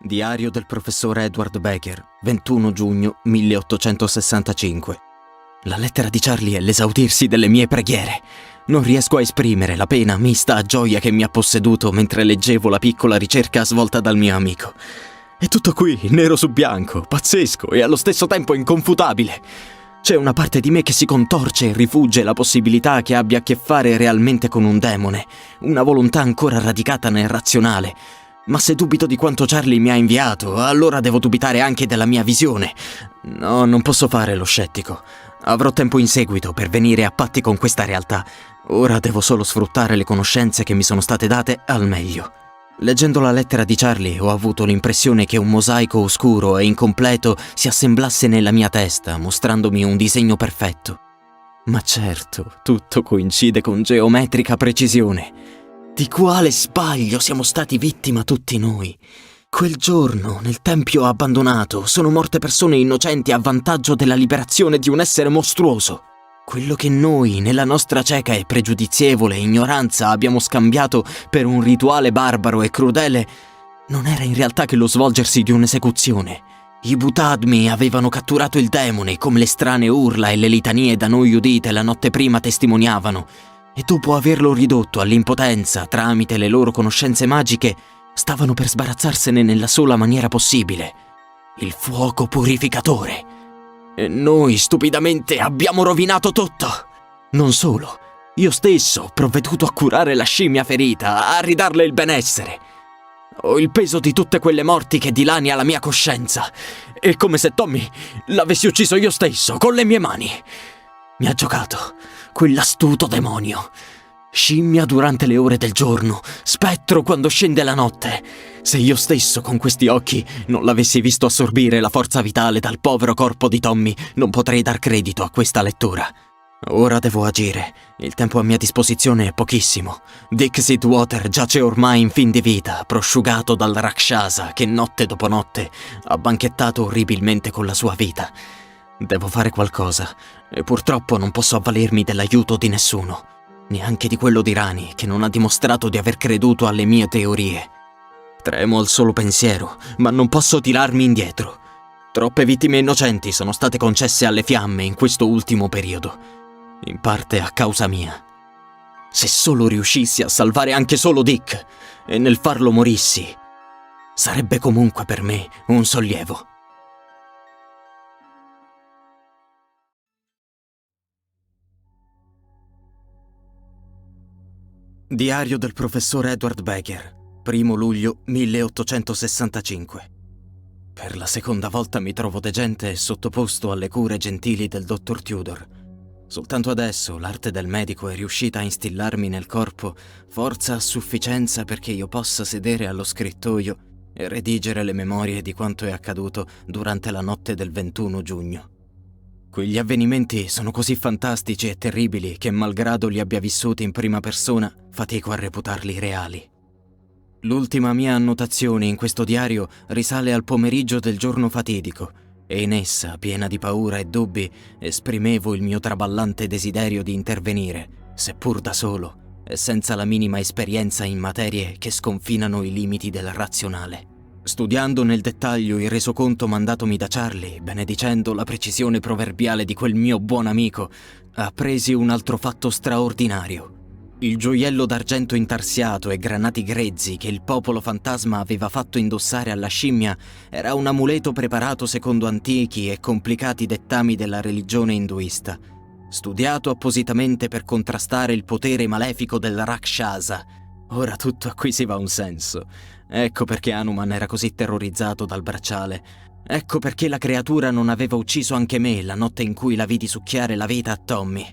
Diario del professor Edward Becker, 21 giugno 1865. La lettera di Charlie è l'esaudirsi delle mie preghiere. Non riesco a esprimere la pena mista a gioia che mi ha posseduto mentre leggevo la piccola ricerca svolta dal mio amico. È tutto qui, nero su bianco, pazzesco e allo stesso tempo inconfutabile. C'è una parte di me che si contorce e rifugge la possibilità che abbia a che fare realmente con un demone, una volontà ancora radicata nel razionale. Ma se dubito di quanto Charlie mi ha inviato, allora devo dubitare anche della mia visione. No, non posso fare lo scettico. Avrò tempo in seguito per venire a patti con questa realtà. Ora devo solo sfruttare le conoscenze che mi sono state date al meglio. Leggendo la lettera di Charlie ho avuto l'impressione che un mosaico oscuro e incompleto si assemblasse nella mia testa, mostrandomi un disegno perfetto. Ma certo, tutto coincide con geometrica precisione. Di quale sbaglio siamo stati vittima tutti noi? Quel giorno, nel tempio abbandonato, sono morte persone innocenti a vantaggio della liberazione di un essere mostruoso. Quello che noi, nella nostra cieca e pregiudizievole ignoranza, abbiamo scambiato per un rituale barbaro e crudele, non era in realtà che lo svolgersi di un'esecuzione. I Butadmi avevano catturato il demone, come le strane urla e le litanie da noi udite la notte prima testimoniavano, e dopo averlo ridotto all'impotenza tramite le loro conoscenze magiche, stavano per sbarazzarsene nella sola maniera possibile: il fuoco purificatore. E noi, stupidamente, abbiamo rovinato tutto. Non solo, io stesso ho provveduto a curare la scimmia ferita, a ridarle il benessere. Ho il peso di tutte quelle morti che dilania la mia coscienza. È come se Tommy l'avessi ucciso io stesso, con le mie mani. Mi ha giocato quell'astuto demonio. Scimmia durante le ore del giorno, spettro quando scende la notte. Se io stesso con questi occhi non l'avessi visto assorbire la forza vitale dal povero corpo di Tommy, non potrei dar credito a questa lettura. Ora devo agire. Il tempo a mia disposizione è pochissimo. Dick Sitwater giace ormai in fin di vita, prosciugato dal Rakshasa che notte dopo notte ha banchettato orribilmente con la sua vita. Devo fare qualcosa, e purtroppo non posso avvalermi dell'aiuto di nessuno, neanche di quello di Rani, che non ha dimostrato di aver creduto alle mie teorie. Tremo al solo pensiero, ma non posso tirarmi indietro. Troppe vittime innocenti sono state concesse alle fiamme in questo ultimo periodo, in parte a causa mia. Se solo riuscissi a salvare anche solo Dick, e nel farlo morissi, sarebbe comunque per me un sollievo. Diario del professor Edward Becker, 1 luglio 1865. Per la seconda volta mi trovo degente e sottoposto alle cure gentili del dottor Tudor. Soltanto adesso l'arte del medico è riuscita a instillarmi nel corpo forza a sufficienza perché io possa sedere allo scrittoio e redigere le memorie di quanto è accaduto durante la notte del 21 giugno. Quegli avvenimenti sono così fantastici e terribili che, malgrado li abbia vissuti in prima persona, fatico a reputarli reali. L'ultima mia annotazione in questo diario risale al pomeriggio del giorno fatidico, e in essa, piena di paura e dubbi, esprimevo il mio traballante desiderio di intervenire, seppur da solo, e senza la minima esperienza in materie che sconfinano i limiti del razionale. Studiando nel dettaglio il resoconto mandatomi da Charlie, benedicendo la precisione proverbiale di quel mio buon amico, appresi un altro fatto straordinario. Il gioiello d'argento intarsiato e granati grezzi che il popolo fantasma aveva fatto indossare alla scimmia era un amuleto preparato secondo antichi e complicati dettami della religione induista, studiato appositamente per contrastare il potere malefico del Rakshasa. Ora tutto acquisiva un senso. Ecco perché Hanuman era così terrorizzato dal bracciale. Ecco perché la creatura non aveva ucciso anche me la notte in cui la vidi succhiare la vita a Tommy.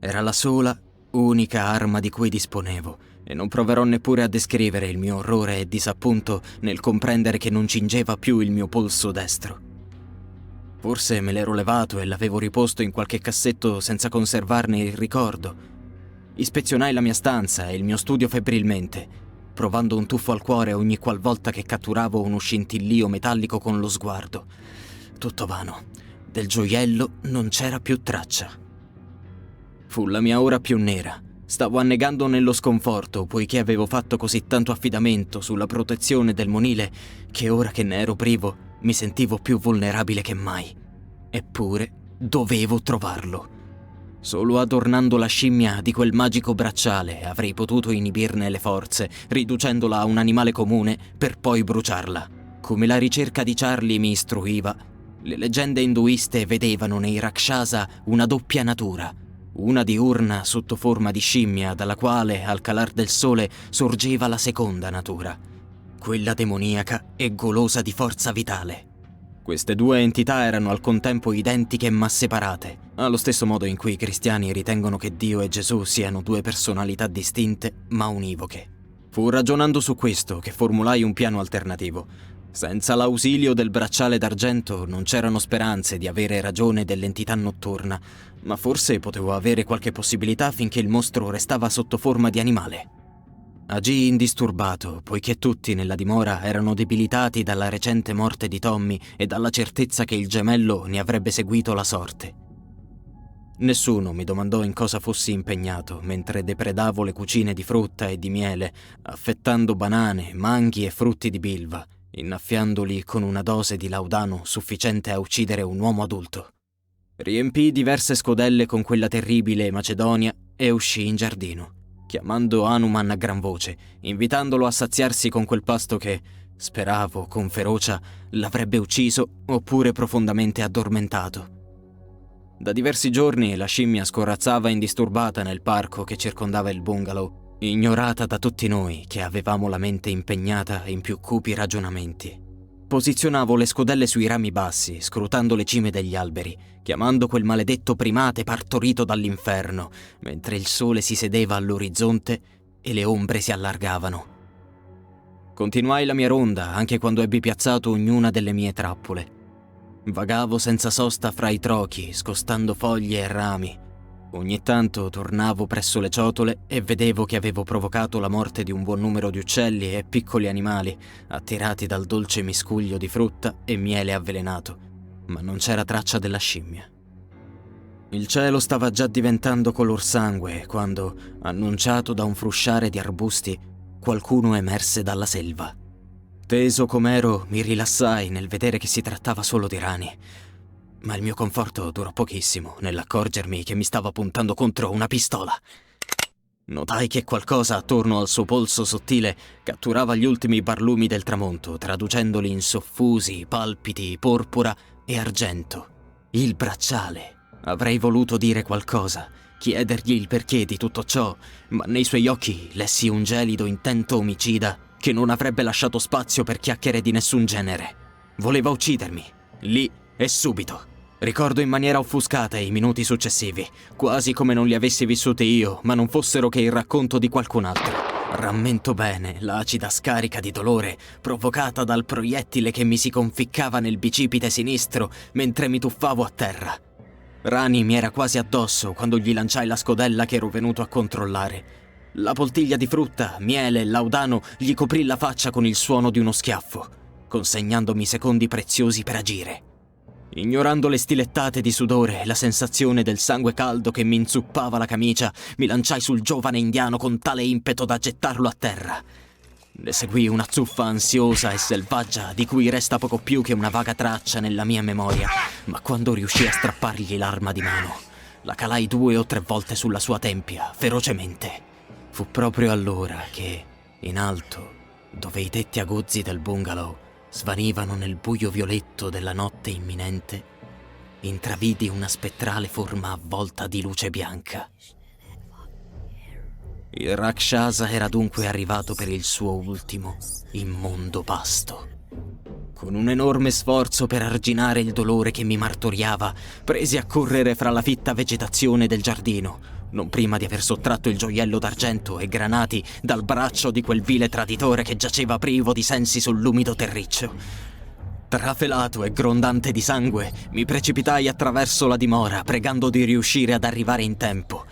Era la sola, unica arma di cui disponevo, e non proverò neppure a descrivere il mio orrore e disappunto nel comprendere che non cingeva più il mio polso destro. Forse me l'ero levato e l'avevo riposto in qualche cassetto senza conservarne il ricordo. Ispezionai la mia stanza e il mio studio febbrilmente, provando un tuffo al cuore ogni qualvolta che catturavo uno scintillio metallico con lo sguardo. Tutto vano. Del gioiello non c'era più traccia. Fu la mia ora più nera. Stavo annegando nello sconforto, poiché avevo fatto così tanto affidamento sulla protezione del monile che ora che ne ero privo mi sentivo più vulnerabile che mai. Eppure dovevo trovarlo. Solo adornando la scimmia di quel magico bracciale avrei potuto inibirne le forze, riducendola a un animale comune per poi bruciarla. Come la ricerca di Charlie mi istruiva, le leggende induiste vedevano nei Rakshasa una doppia natura. Una diurna sotto forma di scimmia dalla quale, al calar del sole, sorgeva la seconda natura, quella demoniaca e golosa di forza vitale. Queste due entità erano al contempo identiche ma separate, allo stesso modo in cui i cristiani ritengono che Dio e Gesù siano due personalità distinte ma univoche. Fu ragionando su questo che formulai un piano alternativo. Senza l'ausilio del bracciale d'argento non c'erano speranze di avere ragione dell'entità notturna, ma forse potevo avere qualche possibilità finché il mostro restava sotto forma di animale. Agii indisturbato, poiché tutti nella dimora erano debilitati dalla recente morte di Tommy e dalla certezza che il gemello ne avrebbe seguito la sorte. Nessuno mi domandò in cosa fossi impegnato mentre depredavo le cucine di frutta e di miele, affettando banane, manghi e frutti di bilva, innaffiandoli con una dose di laudano sufficiente a uccidere un uomo adulto. Riempii diverse scodelle con quella terribile macedonia e uscii in giardino, chiamando Hanuman a gran voce, invitandolo a saziarsi con quel pasto che, speravo con ferocia, l'avrebbe ucciso oppure profondamente addormentato. Da diversi giorni la scimmia scorazzava indisturbata nel parco che circondava il bungalow, ignorata da tutti noi che avevamo la mente impegnata in più cupi ragionamenti. Posizionavo le scodelle sui rami bassi, scrutando le cime degli alberi, chiamando quel maledetto primate partorito dall'inferno, mentre il sole si sedeva all'orizzonte e le ombre si allargavano. Continuai la mia ronda anche quando ebbi piazzato ognuna delle mie trappole. Vagavo senza sosta fra i trochi, scostando foglie e rami. Ogni tanto tornavo presso le ciotole e vedevo che avevo provocato la morte di un buon numero di uccelli e piccoli animali, attirati dal dolce miscuglio di frutta e miele avvelenato, ma non c'era traccia della scimmia. Il cielo stava già diventando color sangue quando, annunciato da un frusciare di arbusti, qualcuno emerse dalla selva. Teso com'ero, mi rilassai nel vedere che si trattava solo di rani. Ma il mio conforto durò pochissimo nell'accorgermi che mi stava puntando contro una pistola. Notai che qualcosa attorno al suo polso sottile catturava gli ultimi barlumi del tramonto, traducendoli in soffusi palpiti porpora e argento. Il bracciale. Avrei voluto dire qualcosa, chiedergli il perché di tutto ciò, ma nei suoi occhi lessi un gelido intento omicida che non avrebbe lasciato spazio per chiacchiere di nessun genere. Voleva uccidermi, lì e subito. Ricordo in maniera offuscata i minuti successivi, quasi come non li avessi vissuti io, ma non fossero che il racconto di qualcun altro. Rammento bene l'acida scarica di dolore provocata dal proiettile che mi si conficcava nel bicipite sinistro mentre mi tuffavo a terra. Rani mi era quasi addosso quando gli lanciai la scodella che ero venuto a controllare. La poltiglia di frutta, miele e laudano gli coprì la faccia con il suono di uno schiaffo, consegnandomi secondi preziosi per agire. Ignorando le stilettate di sudore e la sensazione del sangue caldo che mi inzuppava la camicia, mi lanciai sul giovane indiano con tale impeto da gettarlo a terra. Ne seguì una zuffa ansiosa e selvaggia di cui resta poco più che una vaga traccia nella mia memoria, ma quando riuscii a strappargli l'arma di mano, la calai 2 o 3 volte sulla sua tempia, ferocemente. Fu proprio allora che, in alto, dove i tetti aguzzi del bungalow svanivano nel buio violetto della notte imminente, intravidi una spettrale forma avvolta di luce bianca. Il Rakshasa era dunque arrivato per il suo ultimo, immondo pasto. Con un enorme sforzo per arginare il dolore che mi martoriava, presi a correre fra la fitta vegetazione del giardino, non prima di aver sottratto il gioiello d'argento e granati dal braccio di quel vile traditore che giaceva privo di sensi sull'umido terriccio. Trafelato e grondante di sangue, mi precipitai attraverso la dimora, pregando di riuscire ad arrivare in tempo.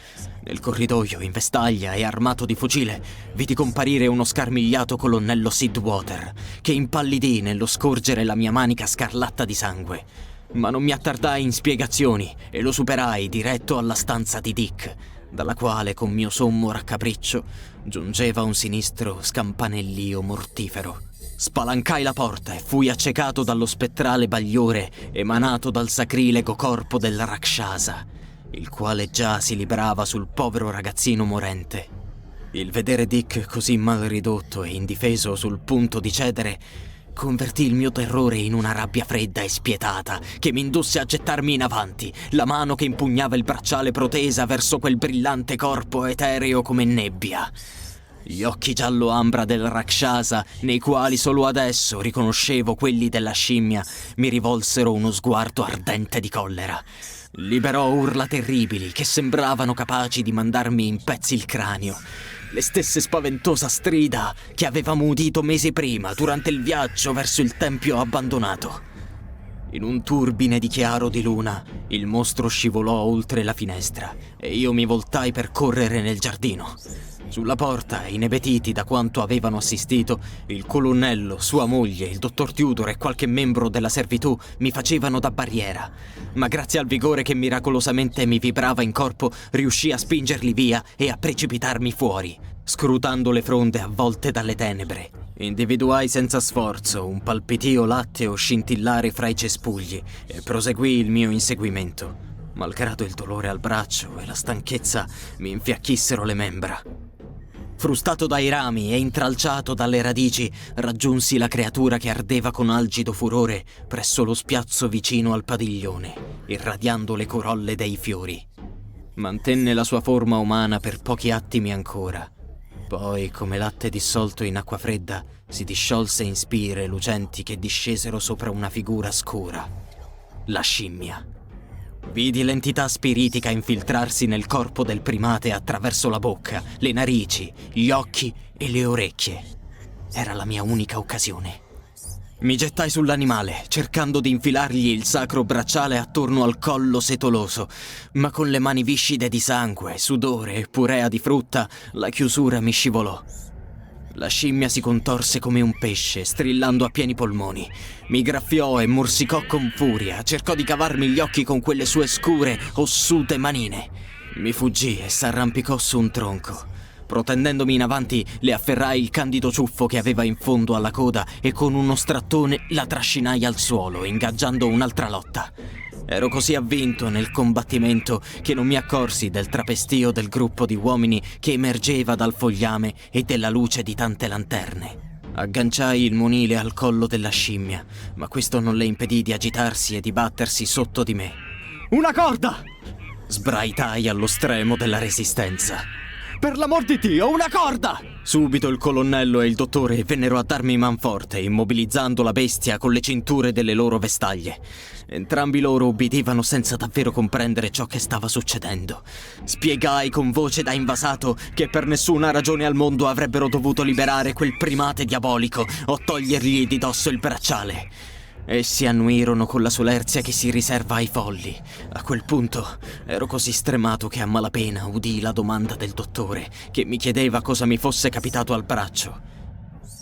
Nel corridoio, in vestaglia e armato di fucile, vidi comparire uno scarmigliato colonnello Sidwater, che impallidì nello scorgere la mia manica scarlatta di sangue. Ma non mi attardai in spiegazioni e lo superai diretto alla stanza di Dick, dalla quale, con mio sommo raccapriccio, giungeva un sinistro scampanellio mortifero. Spalancai la porta e fui accecato dallo spettrale bagliore emanato dal sacrilego corpo del Rakshasa, il quale già si librava sul povero ragazzino morente. Il vedere Dick così mal ridotto e indifeso sul punto di cedere convertì il mio terrore in una rabbia fredda e spietata che mi indusse a gettarmi in avanti, la mano che impugnava il bracciale protesa verso quel brillante corpo etereo come nebbia. Gli occhi giallo-ambra del Rakshasa, nei quali solo adesso riconoscevo quelli della scimmia, mi rivolsero uno sguardo ardente di collera. Liberò urla terribili che sembravano capaci di mandarmi in pezzi il cranio. Le stesse spaventosa strida che avevamo udito mesi prima durante il viaggio verso il tempio abbandonato. In un turbine di chiaro di luna, il mostro scivolò oltre la finestra e io mi voltai per correre nel giardino. Sulla porta, inebetiti da quanto avevano assistito, il colonnello, sua moglie, il dottor Tudor e qualche membro della servitù mi facevano da barriera. Ma grazie al vigore che miracolosamente mi vibrava in corpo, riuscii a spingerli via e a precipitarmi fuori, scrutando le fronde avvolte dalle tenebre. Individuai senza sforzo un palpitio latteo scintillare fra i cespugli e proseguii il mio inseguimento, malgrado il dolore al braccio e la stanchezza mi infiacchissero le membra. Frustato dai rami e intralciato dalle radici, raggiunsi la creatura che ardeva con algido furore presso lo spiazzo vicino al padiglione, irradiando le corolle dei fiori. Mantenne la sua forma umana per pochi attimi ancora. Poi, come latte dissolto in acqua fredda, si disciolse in spire lucenti che discesero sopra una figura scura. La scimmia. Vidi l'entità spiritica infiltrarsi nel corpo del primate attraverso la bocca, le narici, gli occhi e le orecchie. Era la mia unica occasione. Mi gettai sull'animale, cercando di infilargli il sacro bracciale attorno al collo setoloso, ma con le mani viscide di sangue, sudore e purea di frutta, la chiusura mi scivolò. La scimmia si contorse come un pesce, strillando a pieni polmoni. Mi graffiò e morsicò con furia, cercò di cavarmi gli occhi con quelle sue scure, ossute manine. Mi fuggì e s'arrampicò su un tronco. Protendendomi in avanti, le afferrai il candido ciuffo che aveva in fondo alla coda e con uno strattone la trascinai al suolo, ingaggiando un'altra lotta. Ero così avvinto nel combattimento che non mi accorsi del trapestio del gruppo di uomini che emergeva dal fogliame e della luce di tante lanterne. Agganciai il monile al collo della scimmia, ma questo non le impedì di agitarsi e di battersi sotto di me. «Una corda!» sbraitai allo stremo della resistenza. «Per l'amor di Dio, una corda!» Subito il colonnello e il dottore vennero a darmi manforte, immobilizzando la bestia con le cinture delle loro vestaglie. Entrambi loro ubbidivano senza davvero comprendere ciò che stava succedendo. Spiegai con voce da invasato che per nessuna ragione al mondo avrebbero dovuto liberare quel primate diabolico o togliergli di dosso il bracciale. Essi annuirono con la solerzia che si riserva ai folli. A quel punto ero così stremato che a malapena udii la domanda del dottore, che mi chiedeva cosa mi fosse capitato al braccio.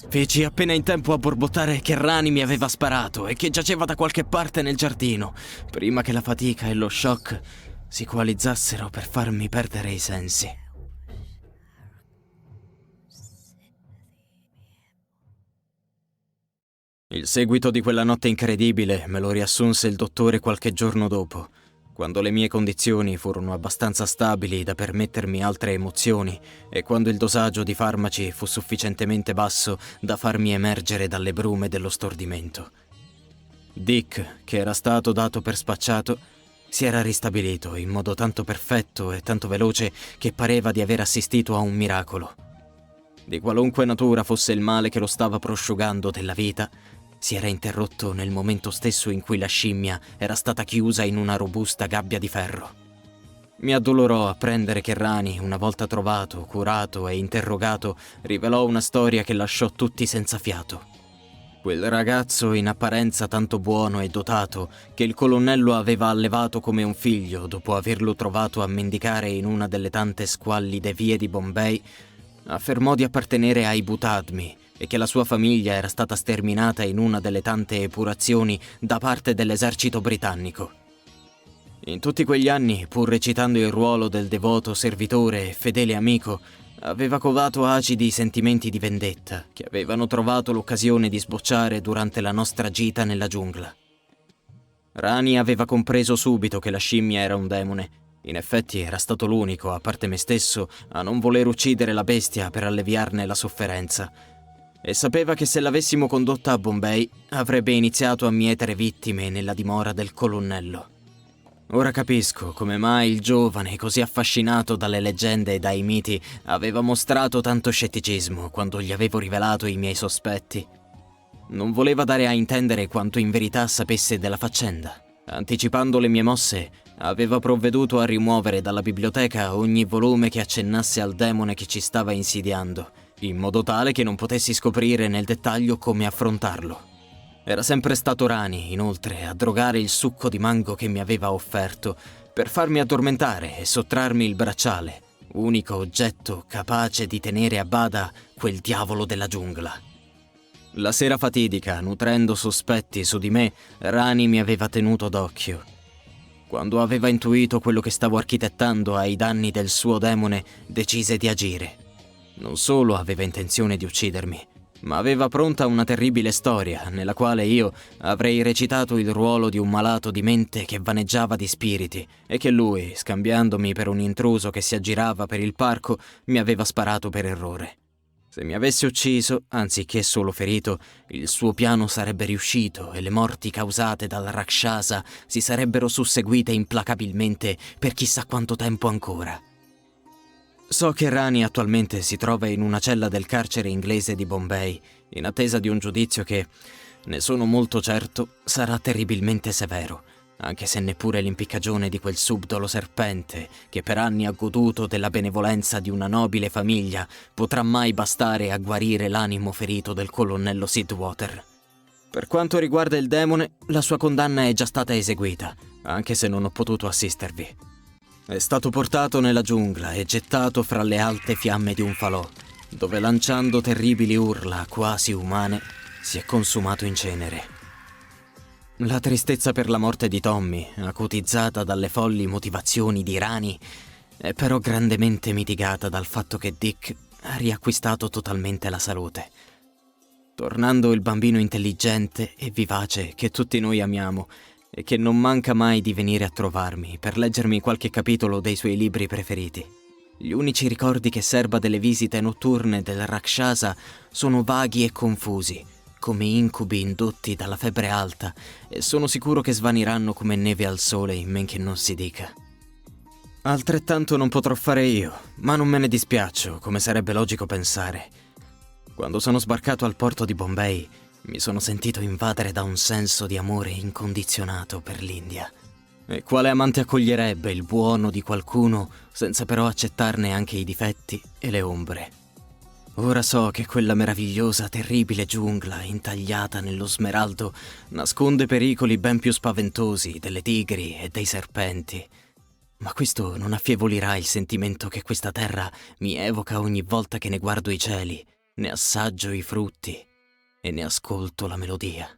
Feci appena in tempo a borbottare che Rani mi aveva sparato e che giaceva da qualche parte nel giardino, prima che la fatica e lo shock si coalizzassero per farmi perdere i sensi. Il seguito di quella notte incredibile me lo riassunse il dottore qualche giorno dopo, quando le mie condizioni furono abbastanza stabili da permettermi altre emozioni e quando il dosaggio di farmaci fu sufficientemente basso da farmi emergere dalle brume dello stordimento. Dick, che era stato dato per spacciato, si era ristabilito in modo tanto perfetto e tanto veloce che pareva di aver assistito a un miracolo. Di qualunque natura fosse il male che lo stava prosciugando della vita, si era interrotto nel momento stesso in cui la scimmia era stata chiusa in una robusta gabbia di ferro. Mi addolorò apprendere che Rani, una volta trovato, curato e interrogato, rivelò una storia che lasciò tutti senza fiato. Quel ragazzo in apparenza tanto buono e dotato che il colonnello aveva allevato come un figlio dopo averlo trovato a mendicare in una delle tante squallide vie di Bombay, affermò di appartenere ai Butadmi e che la sua famiglia era stata sterminata in una delle tante epurazioni da parte dell'esercito britannico. In tutti quegli anni, pur recitando il ruolo del devoto servitore e fedele amico, aveva covato acidi sentimenti di vendetta che avevano trovato l'occasione di sbocciare durante la nostra gita nella giungla. Rani aveva compreso subito che la scimmia era un demone. In effetti era stato l'unico, a parte me stesso, a non voler uccidere la bestia per alleviarne la sofferenza. E sapeva che se l'avessimo condotta a Bombay avrebbe iniziato a mietere vittime nella dimora del colonnello. Ora capisco come mai il giovane, così affascinato dalle leggende e dai miti, aveva mostrato tanto scetticismo quando gli avevo rivelato i miei sospetti. Non voleva dare a intendere quanto in verità sapesse della faccenda. Anticipando le mie mosse, aveva provveduto a rimuovere dalla biblioteca ogni volume che accennasse al demone che ci stava insidiando, in modo tale che non potessi scoprire nel dettaglio come affrontarlo. Era sempre stato Rani, inoltre, a drogare il succo di mango che mi aveva offerto per farmi addormentare e sottrarmi il bracciale, unico oggetto capace di tenere a bada quel diavolo della giungla. La sera fatidica, nutrendo sospetti su di me, Rani mi aveva tenuto d'occhio. Quando aveva intuito quello che stavo architettando ai danni del suo demone, decise di agire. Non solo aveva intenzione di uccidermi, ma aveva pronta una terribile storia nella quale io avrei recitato il ruolo di un malato di mente che vaneggiava di spiriti e che lui, scambiandomi per un intruso che si aggirava per il parco, mi aveva sparato per errore. Se mi avesse ucciso, anziché solo ferito, il suo piano sarebbe riuscito e le morti causate dal Rakshasa si sarebbero susseguite implacabilmente per chissà quanto tempo ancora. So che Rani attualmente si trova in una cella del carcere inglese di Bombay, in attesa di un giudizio che, ne sono molto certo, sarà terribilmente severo, anche se neppure l'impiccagione di quel subdolo serpente, che per anni ha goduto della benevolenza di una nobile famiglia, potrà mai bastare a guarire l'animo ferito del colonnello Sidwater. Per quanto riguarda il demone, la sua condanna è già stata eseguita, anche se non ho potuto assistervi. È stato portato nella giungla e gettato fra le alte fiamme di un falò, dove lanciando terribili urla quasi umane, si è consumato in cenere. La tristezza per la morte di Tommy, acutizzata dalle folli motivazioni di Rani, è però grandemente mitigata dal fatto che Dick ha riacquistato totalmente la salute, tornando il bambino intelligente e vivace che tutti noi amiamo e che non manca mai di venire a trovarmi per leggermi qualche capitolo dei suoi libri preferiti. Gli unici ricordi che serba delle visite notturne del Rakshasa sono vaghi e confusi, come incubi indotti dalla febbre alta, e sono sicuro che svaniranno come neve al sole in men che non si dica. Altrettanto non potrò fare io, ma non me ne dispiaccio, come sarebbe logico pensare. Quando sono sbarcato al porto di Bombay, mi sono sentito invadere da un senso di amore incondizionato per l'India. E quale amante accoglierebbe il buono di qualcuno senza però accettarne anche i difetti e le ombre? Ora so che quella meravigliosa, terribile giungla intagliata nello smeraldo nasconde pericoli ben più spaventosi delle tigri e dei serpenti. Ma questo non affievolirà il sentimento che questa terra mi evoca ogni volta che ne guardo i cieli, ne assaggio i frutti e ne ascolto la melodia.